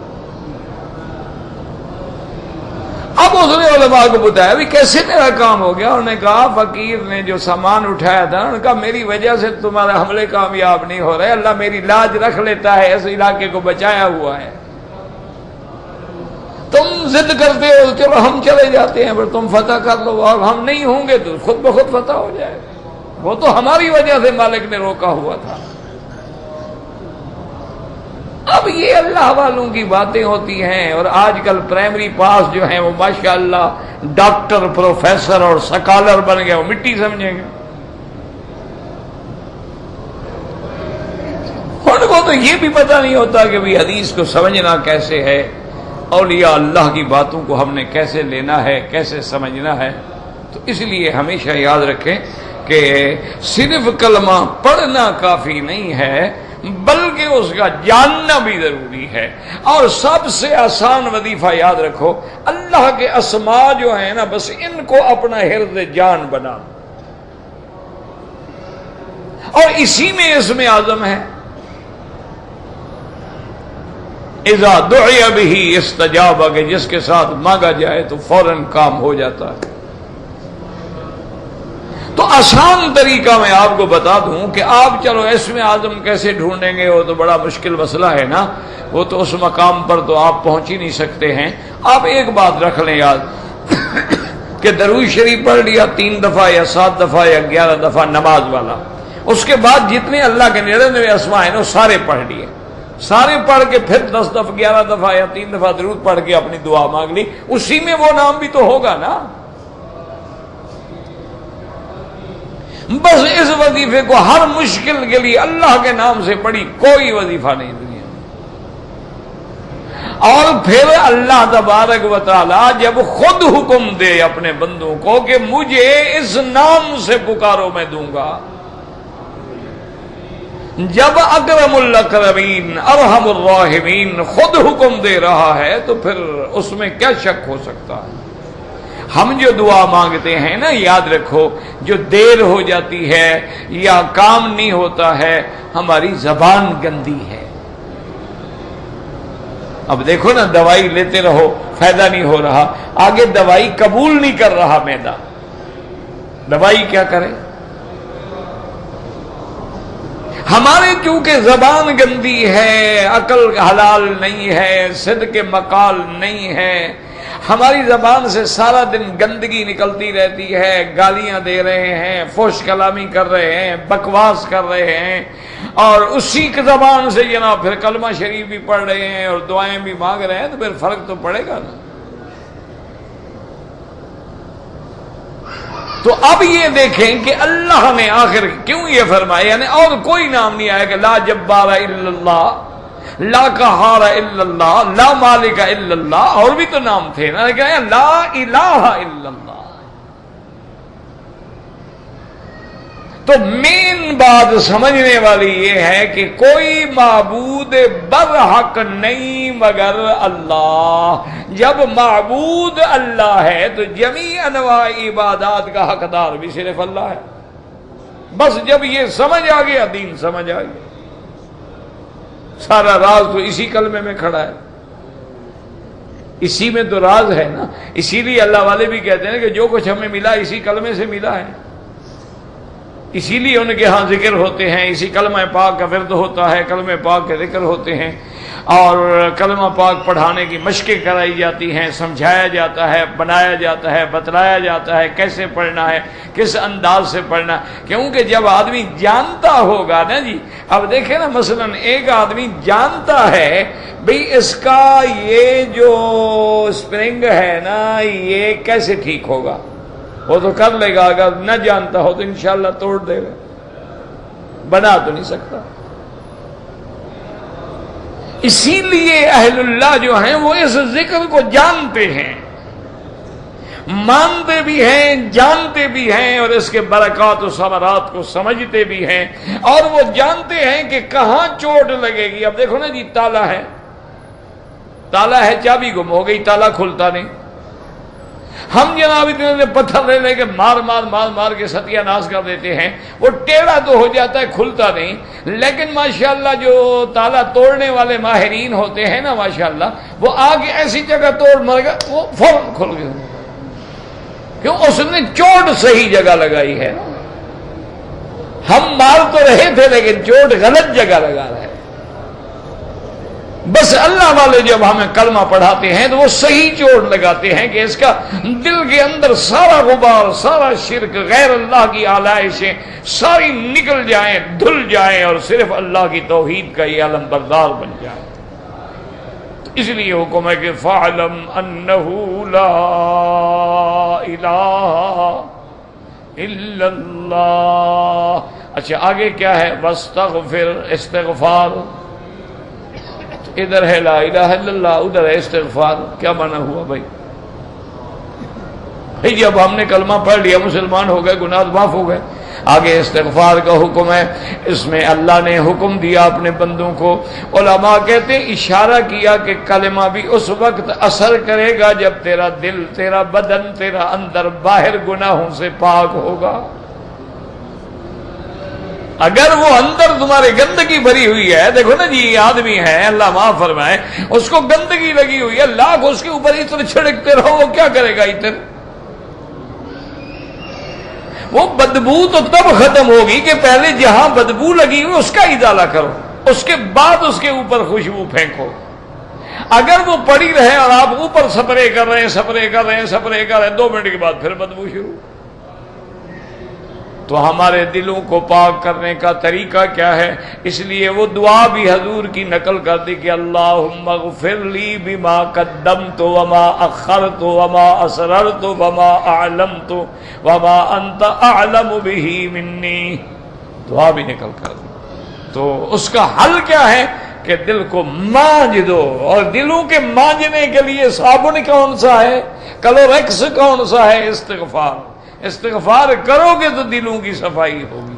اب اس نے علماء کو بتایا بھی کیسے میرا کام ہو گیا؟ انہوں نے کہا فقیر نے جو سامان اٹھایا تھا، انہوں نے کہا میری وجہ سے تمہارے حملے کامیاب نہیں ہو رہے، اللہ میری لاج رکھ لیتا ہے، اس علاقے کو بچایا ہوا ہے، تم ضد کرتے ہو چلو ہم چلے جاتے ہیں، پر تم فتح کر لو، اور ہم نہیں ہوں گے تو خود بخود فتح ہو جائے، وہ تو ہماری وجہ سے مالک نے روکا ہوا تھا۔ اب یہ اللہ والوں کی باتیں ہوتی ہیں، اور آج کل پرائمری پاس جو ہیں وہ ماشاءاللہ ڈاکٹر، پروفیسر اور سکالر بن گئے، وہ مٹی سمجھیں گے۔ ان کو تو یہ بھی پتہ نہیں ہوتا کہ بھی حدیث کو سمجھنا کیسے ہے، اولیاء اللہ کی باتوں کو ہم نے کیسے لینا ہے، کیسے سمجھنا ہے۔ تو اس لیے ہمیشہ یاد رکھیں کہ صرف کلمہ پڑھنا کافی نہیں ہے، بلکہ اس کا جاننا بھی ضروری ہے۔ اور سب سے آسان وظیفہ یاد رکھو، اللہ کے اسماء جو ہیں نا، بس ان کو اپنا حرز جان بنا، اور اسی میں اسم اعظم ہے، اذا دعی بہ استجاب، کہ جس کے ساتھ مانگا جائے تو فوراً کام ہو جاتا ہے۔ تو آسان طریقہ میں آپ کو بتا دوں کہ آپ چلو اسم اعظم کیسے ڈھونڈیں گے، وہ تو بڑا مشکل مسئلہ ہے نا، وہ تو اس مقام پر تو آپ پہنچ ہی نہیں سکتے ہیں۔ آپ ایک بات رکھ لیں یاد کہ درود شریف پڑھ لیا 3 دفعہ یا 7 دفعہ یا 11 دفعہ نماز والا، اس کے بعد جتنے اللہ کے 99 اسماء ہیں وہ سارے پڑھ لیے، سارے پڑھ کے پھر 10 دفعہ 11 دفعہ یا 3 دفعہ درود پڑھ کے اپنی دعا مانگ لی، اسی میں وہ نام بھی تو ہوگا نا۔ بس اس وظیفے کو ہر مشکل کے لیے اللہ کے نام سے بڑی کوئی وظیفہ نہیں دنیا میں۔ اور پھر اللہ تبارک و تعالی جب خود حکم دے اپنے بندوں کو کہ مجھے اس نام سے پکارو میں دوں گا، جب اکرم الاکرمین ارحم الراحمین خود حکم دے رہا ہے تو پھر اس میں کیا شک ہو سکتا ہے؟ ہم جو دعا مانگتے ہیں نا، یاد رکھو جو دیر ہو جاتی ہے یا کام نہیں ہوتا ہے، ہماری زبان گندی ہے۔ اب دیکھو نا، دوائی لیتے رہو فائدہ نہیں ہو رہا، آگے دوائی قبول نہیں کر رہا معدہ، دوائی کیا کرے؟ ہماری چونکہ زبان گندی ہے، عقل حلال نہیں ہے، صدق مقال نہیں ہے، ہماری زبان سے سارا دن گندگی نکلتی رہتی ہے، گالیاں دے رہے ہیں، فحش کلامی کر رہے ہیں، بکواس کر رہے ہیں، اور اسی کی زبان سے جناب پھر کلمہ شریف بھی پڑھ رہے ہیں اور دعائیں بھی مانگ رہے ہیں، تو پھر فرق تو پڑے گا نا۔ تو اب یہ دیکھیں کہ اللہ نے آخر کیوں یہ فرمایا، یعنی اور کوئی نام نہیں آیا کہ لا جبار الا اللہ، لا قہار الا اللہ، لا مالک الا اللہ، اور بھی تو نام تھے نا، کہ لا الہ الا اللہ۔ تو مین بات سمجھنے والی یہ ہے کہ کوئی معبود برحق نہیں مگر اللہ۔ جب معبود اللہ ہے تو جمیع انواع عبادات کا حقدار بھی صرف اللہ ہے۔ بس جب یہ سمجھ آ گیا، دین سمجھ آ گیا۔ سارا راز تو اسی کلمے میں کھڑا ہے، اسی میں تو راز ہے نا۔ اسی لیے اللہ والے بھی کہتے ہیں کہ جو کچھ ہمیں ملا اسی کلمے سے ملا ہے، اسی لیے ان کے ہاں ذکر ہوتے ہیں، اسی کلمہ پاک کا ورد ہوتا ہے، کلمہ پاک کے ذکر ہوتے ہیں، اور کلمہ پاک پڑھانے کی مشقیں کرائی جاتی ہیں، سمجھایا جاتا ہے، بنایا جاتا ہے، بتلایا جاتا ہے کیسے پڑھنا ہے، کس انداز سے پڑھنا ہے۔ کیونکہ جب آدمی جانتا ہوگا نا جی، اب دیکھیں نا، مثلا ایک آدمی جانتا ہے بھئی اس کا یہ جو اسپرنگ ہے نا یہ کیسے ٹھیک ہوگا، وہ تو کر لے گا، اگر نہ جانتا ہو تو انشاءاللہ توڑ دے گا، بنا تو نہیں سکتا۔ اسی لیے اہل اللہ جو ہیں وہ اس ذکر کو جانتے ہیں، مانتے بھی ہیں، جانتے بھی ہیں، اور اس کے برکات و ثمرات کو سمجھتے بھی ہیں، اور وہ جانتے ہیں کہ کہاں چوٹ لگے گی۔ اب دیکھو نا جی، تالا ہے، تالا ہے، چابی گم ہو گئی، تالا کھلتا نہیں، ہم جناب اتنے پتھر لے لے کے مار مار مار مار کے ستیہ ناش کر دیتے ہیں، وہ ٹیڑھا تو ہو جاتا ہے، کھلتا نہیں، لیکن ماشاءاللہ جو تالا توڑنے والے ماہرین ہوتے ہیں نا ماشاءاللہ، وہ آگے ایسی جگہ توڑ مر گا وہ فوراً کھل گیا، کیوں؟ اس نے چوٹ صحیح جگہ لگائی ہے۔ ہم مار تو رہے تھے لیکن چوٹ غلط جگہ لگا رہے۔ بس اللہ والے جب ہمیں کلمہ پڑھاتے ہیں تو وہ صحیح چوٹ لگاتے ہیں کہ اس کا دل کے اندر سارا غبار، سارا شرک، غیر اللہ کی آلائشیں ساری نکل جائیں، دھل جائیں، اور صرف اللہ کی توحید کا یہ علم بردار بن جائے۔ تو اس لیے حکم ہے کہ فَاعْلَمْ أَنَّهُ لَا إِلَٰهَ إِلَّا اللَّهُ۔ اچھا آگے کیا ہے؟ وَاسْتَغْفِرْ، استغفار۔ ادھر ہے لا الہ الا اللہ، ادھر ہے استغفار۔ کیا معنی ہوا بھائی؟ جب ہم نے کلمہ پڑھ لیا، مسلمان ہو گئے، گناہ معاف ہو گئے، آگے استغفار کا حکم ہے۔ اس میں اللہ نے حکم دیا اپنے بندوں کو۔ علماء کہتے ہیں اشارہ کیا کہ کلمہ بھی اس وقت اثر کرے گا جب تیرا دل، تیرا بدن، تیرا اندر باہر گناہوں سے پاک ہوگا۔ اگر وہ اندر تمہارے گندگی بھری ہوئی ہے، دیکھو نا جی، آدمی ہے، اللہ معاف فرمائے، اس کو گندگی لگی ہوئی ہے، لاکھ اس کے اوپر عطر چھڑکتے رہو، وہ کیا کرے گا عطر؟ وہ بدبو تو تب ختم ہوگی کہ پہلے جہاں بدبو لگی ہوئی اس کا ازالہ کرو، اس کے بعد اس کے اوپر خوشبو پھینکو۔ اگر وہ پڑی رہے اور آپ اوپر سپرے کر رہے ہیں، سپرے کر رہے ہیں، سپرے کر رہے ہیں، 2 منٹ کے بعد پھر بدبو شروع۔ تو ہمارے دلوں کو پاک کرنے کا طریقہ کیا ہے؟ اس لیے وہ دعا بھی حضور کی نقل کر دی کہ اللہم اغفر لی بما قدمت وما اخرت وما اسررت وما اعلمت وما انت اعلم به منی، دعا بھی نکل کر دی۔ تو اس کا حل کیا ہے کہ دل کو مانج دو، اور دلوں کے مانجنے کے لیے صابن کون سا ہے، کلوریکس کون سا ہے؟ استغفار۔ استغفار کرو گے تو دلوں کی صفائی ہوگی،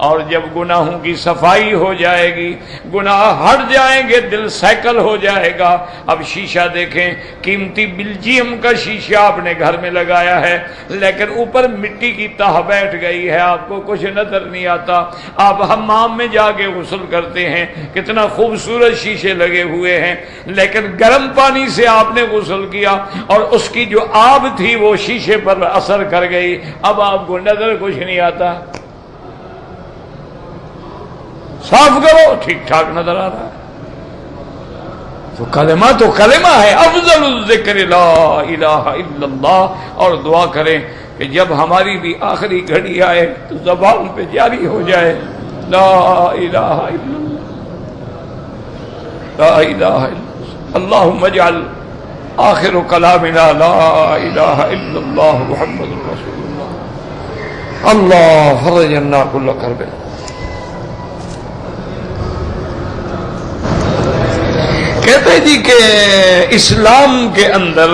اور جب گناہوں کی صفائی ہو جائے گی، گناہ ہٹ جائیں گے، دل سیکل ہو جائے گا۔ اب شیشہ دیکھیں، قیمتی بلجیم کا شیشہ آپ نے گھر میں لگایا ہے، لیکن اوپر مٹی کی تہ بیٹھ گئی ہے، آپ کو کچھ نظر نہیں آتا۔ آپ حمام میں جا کے غسل کرتے ہیں، کتنا خوبصورت شیشے لگے ہوئے ہیں، لیکن گرم پانی سے آپ نے غسل کیا اور اس کی جو آب تھی وہ شیشے پر اثر کر گئی، اب آپ کو نظر کچھ نہیں آتا۔ صاف کرو، ٹھیک ٹھاک نظر آ رہا ہے۔ تو کلمہ ہے، افضل الذکر لا الہ الا اللہ۔ اور دعا کریں کہ جب ہماری بھی آخری گھڑی آئے تو زبان پہ جاری ہو جائے لا الہ الا اللہ، لا الہ الا اللہ، اللہم اجعل آخر کلامنا لا الہ الا اللہ محمد رسول اللہ، اللہ فرج عنا کل کرب۔ کہتے ہیں جی کہ اسلام کے اندر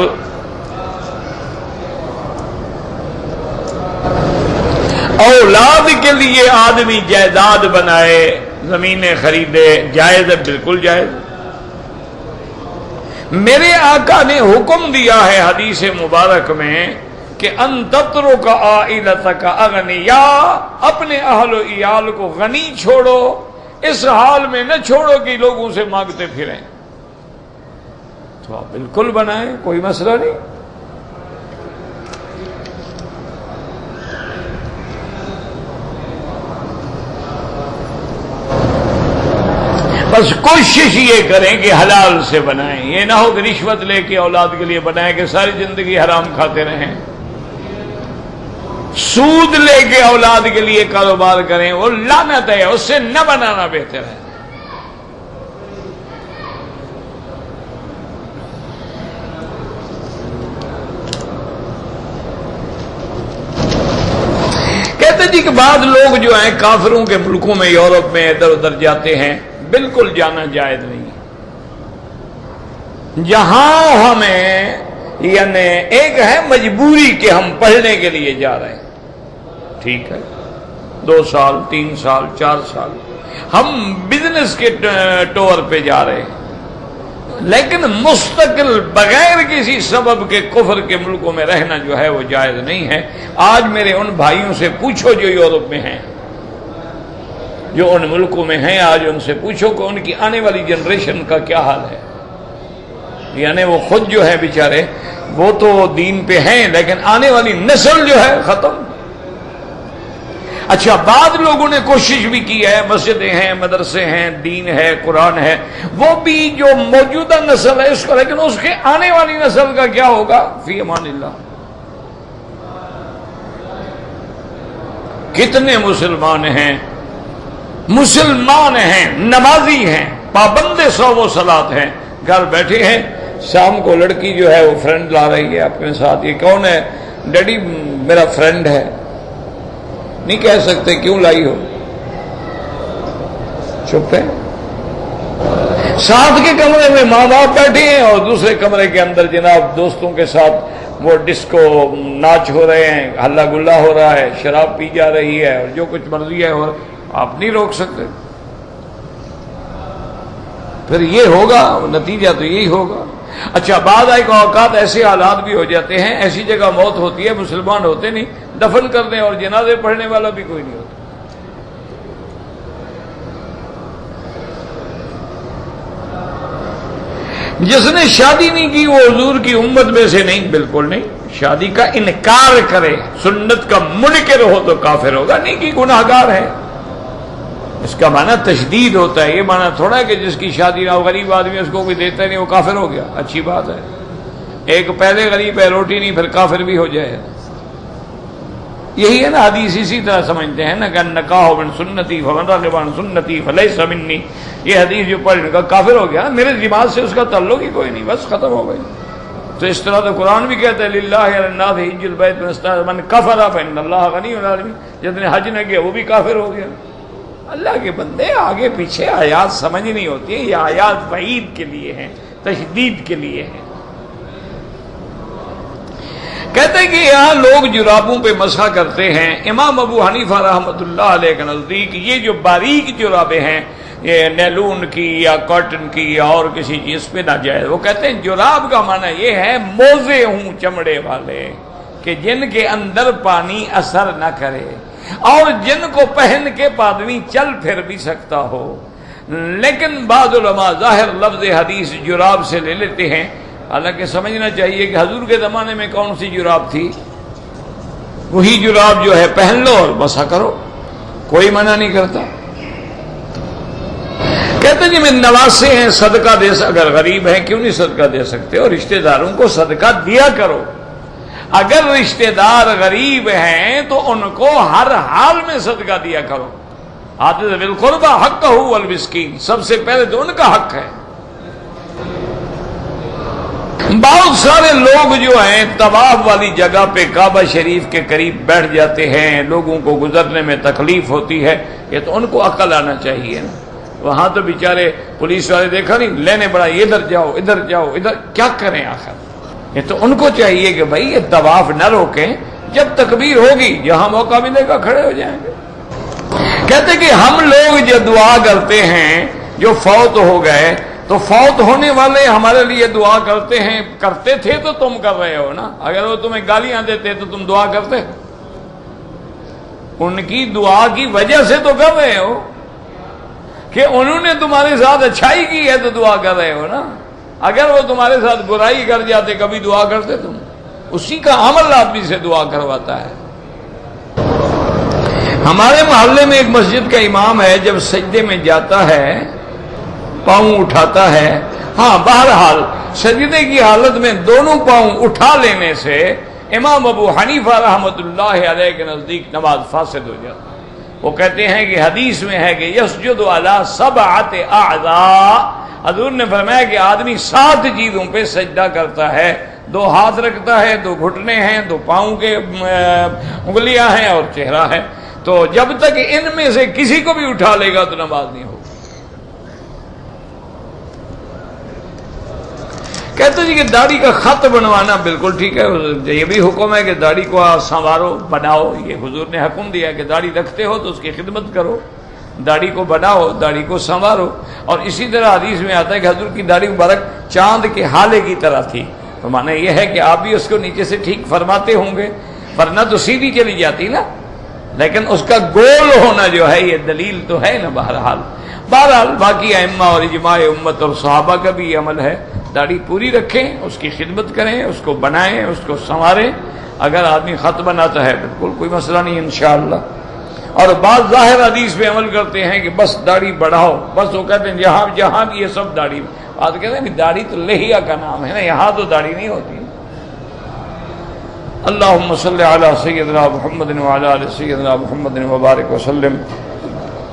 اولاد کے لیے آدمی جائیداد بنائے، زمینیں خریدے، جائز ہے، بالکل جائز۔ میرے آقا نے حکم دیا ہے حدیث مبارک میں کہ ان تترک عائلتک اغنیا، اپنے اہل و عیال کو غنی چھوڑو، اس حال میں نہ چھوڑو کہ لوگوں سے مانگتے پھریں۔ تو آپ بالکل بنائیں، کوئی مسئلہ نہیں۔ بس کوشش یہ کریں کہ حلال سے بنائیں، یہ نہ ہو کہ رشوت لے کے اولاد کے لیے بنائیں کہ ساری زندگی حرام کھاتے رہیں، سود لے کے اولاد کے لیے کاروبار کریں، وہ لعنت ہے، اس سے نہ بنانا بہتر ہے۔ کہتے جی کہ بعض لوگ جو ہیں کافروں کے ملکوں میں، یورپ میں ادھر ادھر جاتے ہیں، بالکل جانا جائز نہیں۔ جہاں ہمیں یعنی ایک ہے مجبوری کہ ہم پڑھنے کے لیے جا رہے ہیں، ٹھیک ہے، 2 سال 3 سال 4 سال ہم بزنس کے ٹور پہ جا رہے ہیں، لیکن مستقل بغیر کسی سبب کے کفر کے ملکوں میں رہنا جو ہے وہ جائز نہیں ہے۔ آج میرے ان بھائیوں سے پوچھو جو یورپ میں ہیں، جو ان ملکوں میں ہیں، آج ان سے پوچھو کہ ان کی آنے والی جنریشن کا کیا حال ہے۔ یعنی وہ خود جو ہے بیچارے وہ تو دین پہ ہیں، لیکن آنے والی نسل جو ہے ختم۔ اچھا، بعض لوگوں نے کوشش بھی کی ہے، مسجدیں ہیں، مدرسے ہیں، دین ہے، قرآن ہے، وہ بھی جو موجودہ نسل ہے اس کو، لیکن اس کے آنے والی نسل کا کیا ہوگا؟ فی امان اللہ۔ کتنے مسلمان ہیں نمازی ہیں، پابند صوم و صلاۃ ہیں، گھر بیٹھے ہیں، شام کو لڑکی جو ہے وہ فرینڈ لا رہی ہے اپنے ساتھ، یہ کون ہے؟ ڈیڈی میرا فرینڈ ہے۔ نہیں کہہ سکتے کیوں لائی ہو، چپ ہے۔ ساتھ کے کمرے میں ماں باپ بیٹھے ہیں اور دوسرے کمرے کے اندر جناب دوستوں کے ساتھ وہ ڈسکو ناچ ہو رہے ہیں، ہلا گلا ہو رہا ہے، شراب پی جا رہی ہے اور جو کچھ مرضی ہے اور آپ نہیں روک سکتے۔ پھر یہ ہوگا، نتیجہ تو یہی ہوگا۔ اچھا، بعض اوقات ایسے حالات بھی ہو جاتے ہیں، ایسی جگہ موت ہوتی ہے، مسلمان ہوتے نہیں، دفن کر دیں اور جنازے پڑھنے والا بھی کوئی نہیں ہوتا۔ جس نے شادی نہیں کی وہ حضور کی امت میں سے نہیں، بالکل نہیں۔ شادی کا انکار کرے، سنت کا منکر ہو تو کافر ہوگا، نہیں کہ گناہ گار ہے۔ اس کا معنی تشدید ہوتا ہے، یہ معنی تھوڑا ہے کہ جس کی شادی نہ ہو، غریب آدمی اس کو کوئی دیتا نہیں وہ کافر ہو گیا، اچھی بات ہے۔ ایک پہلے غریب ہے، روٹی نہیں، پھر کافر بھی ہو جائے، یہی ہے نا حدیث، اسی طرح سمجھتے ہیں نا کہ نکاح من سنتی فمن رغب عن سنتی فلیس منی، یہ حدیث جو پڑھ کا کافر ہو گیا، میرے دماغ سے اس کا تعلق ہی کوئی نہیں، بس ختم ہو گئی۔ تو اس طرح تو قرآن بھی کہتا ہے للہ علی الناس حج البیت من استطاع من کفر فإن اللہ غنی عن العالمین، جس نے حج نہ کیا وہ بھی کافر ہو گیا۔ اللہ کے بندے آگے پیچھے آیات سمجھ نہیں ہوتی ہیں، یہ آیات وعید کے لیے ہیں، تشدید کے لیے ہیں۔ کہتے ہیں کہ یہاں لوگ جرابوں پہ مسح کرتے ہیں۔ امام ابو حنیفہ رحمۃ اللہ علیہ کے نزدیک یہ جو باریک جرابیں ہیں، یہ نیلون کی یا کاٹن کی یا اور کسی چیز پہ ناجائز۔ وہ کہتے ہیں جراب کا معنی یہ ہے موزے ہوں چمڑے والے، کہ جن کے اندر پانی اثر نہ کرے اور جن کو پہن کے آدمی چل پھر بھی سکتا ہو۔ لیکن بعض علماء ظاہر لفظ حدیث جراب سے لے لیتے ہیں، حالانکہ سمجھنا چاہیے کہ حضور کے زمانے میں کون سی جراب تھی، وہی جراب جو ہے پہن لو اور مسح کرو، کوئی منع نہیں کرتا۔ کہتے جی میں نواسے ہیں صدقہ دے، اگر غریب ہیں کیوں نہیں صدقہ دے سکتے؟ اور رشتہ داروں کو صدقہ دیا کرو۔ اگر رشتہ دار غریب ہیں تو ان کو ہر حال میں صدقہ دیا کرو۔ آتے ذی القربى حقہ والمسکین، سب سے پہلے تو ان کا حق ہے۔ بہت سارے لوگ جو ہیں طواف والی جگہ پہ کعبہ شریف کے قریب بیٹھ جاتے ہیں، لوگوں کو گزرنے میں تکلیف ہوتی ہے، یہ تو ان کو عقل آنا چاہیے نا۔ وہاں تو بیچارے پولیس والے دیکھا نہیں، لینے بڑا ادھر جاؤ ادھر جاؤ ادھر، کیا کریں آخر؟ یہ تو ان کو چاہیے کہ بھائی یہ طواف نہ روکیں، جب تکبیر ہوگی جہاں موقع ملے گا کھڑے ہو جائیں گے۔ کہتے کہ ہم لوگ جو دعا کرتے ہیں جو فوت ہو گئے، تو فوت ہونے والے ہمارے لیے دعا کرتے ہیں، کرتے تھے تو تم کر رہے ہو نا۔ اگر وہ تمہیں گالیاں دیتے تو تم دعا کرتے؟ ان کی دعا کی وجہ سے تو کر رہے ہو کہ انہوں نے تمہارے ساتھ اچھائی کی ہے تو دعا کر رہے ہو نا۔ اگر وہ تمہارے ساتھ برائی کر جاتے کبھی دعا کرتے تم؟ اسی کا عمل آدمی سے دعا کرواتا ہے۔ ہمارے محلے میں ایک مسجد کا امام ہے، جب سجدے میں جاتا ہے پاؤں اٹھاتا ہے، ہاں بہرحال سجدے کی حالت میں دونوں پاؤں اٹھا لینے سے امام ابو حنیفہ رحمۃ اللہ علیہ کے نزدیک نماز فاسد ہو جاتی۔ وہ کہتے ہیں کہ حدیث میں ہے کہ یسجد علی سبعۃ اعضاء، حضور نے فرمایا کہ آدمی 7 چیزوں پہ سجدہ کرتا ہے، 2 ہاتھ رکھتا ہے، 2 گھٹنے ہیں، 2 پاؤں کے انگلیاں ہیں اور چہرہ ہے۔ تو جب تک ان میں سے کسی کو بھی اٹھا لے گا تو نماز نہیں ہوگی۔ کہتے جی کہ داڑھی کا خط بنوانا بالکل ٹھیک ہے، یہ بھی حکم ہے کہ داڑھی کو سنوارو بناؤ، یہ حضور نے حکم دیا کہ داڑھی رکھتے ہو تو اس کی خدمت کرو، داڑھی کو بناؤ، داڑھی کو سنوارو۔ اور اسی طرح حدیث میں آتا ہے کہ حضور کی داڑھی مبارک چاند کے ہالے کی طرح تھی، تو معنی یہ ہے کہ آپ بھی اس کو نیچے سے ٹھیک فرماتے ہوں گے، ورنہ تو سیدھی چلی جاتی نا، لیکن اس کا گول ہونا جو ہے یہ دلیل تو ہے نا۔ بہرحال باقی ائمہ اور اجماع امت اور صحابہ کا بھی یہ عمل ہے، داڑھی پوری رکھیں، اس کی خدمت کریں، اس کو بنائیں، اس کو سنواریں۔ اگر آدمی خط بناتا ہے بالکل کوئی مسئلہ نہیں انشاءاللہ۔ اور بعض ظاہر حدیث پہ عمل کرتے ہیں کہ بس داڑھی بڑھاؤ، بس وہ کہتے ہیں جہاں بھی یہ سب داڑھی، آج کہتے ہیں داڑھی تو لحیہ کا نام ہے نا، یہاں تو داڑھی نہیں ہوتی۔ اللہم صلی علی سیدنا محمد وعلی آل سیدنا محمد وبارک وسلم۔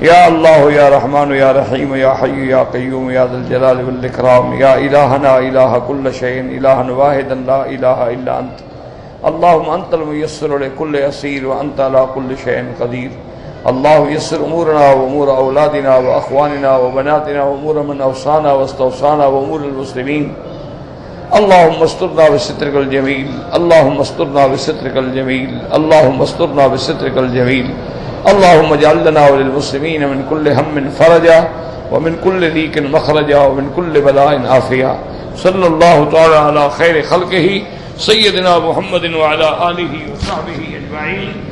یا اللہ یا رحمان یا رحیم یا حی یا قیوم یا ذی الجلال والاکرام، یا الہنا الہ کل شیء، الہا واحدا لا الہ الا انت، اللہم انت المیسر لکل اسیر وانت علی کل شیء قدیر۔ اللہ یسر امورنا وامور اولادنا واخواننا وبناتنا وامور من اوصانا واستوصانا وامور المسلمین۔ اللہم استرنا بسترک الجمیل، اللہم استرنا بسترک الجمیل، اللہم استرنا بسترک الجمیل۔ اللہم اجعل لنا وللمسلمین من کل ہم فرجا ومن کل ضیق مخرجا ومن کل بلاء عافیہ۔ صلی اللہ تعالی علی خیر خلقہ سیدنا محمد وعلی آلہ وصحبہ اجمعین۔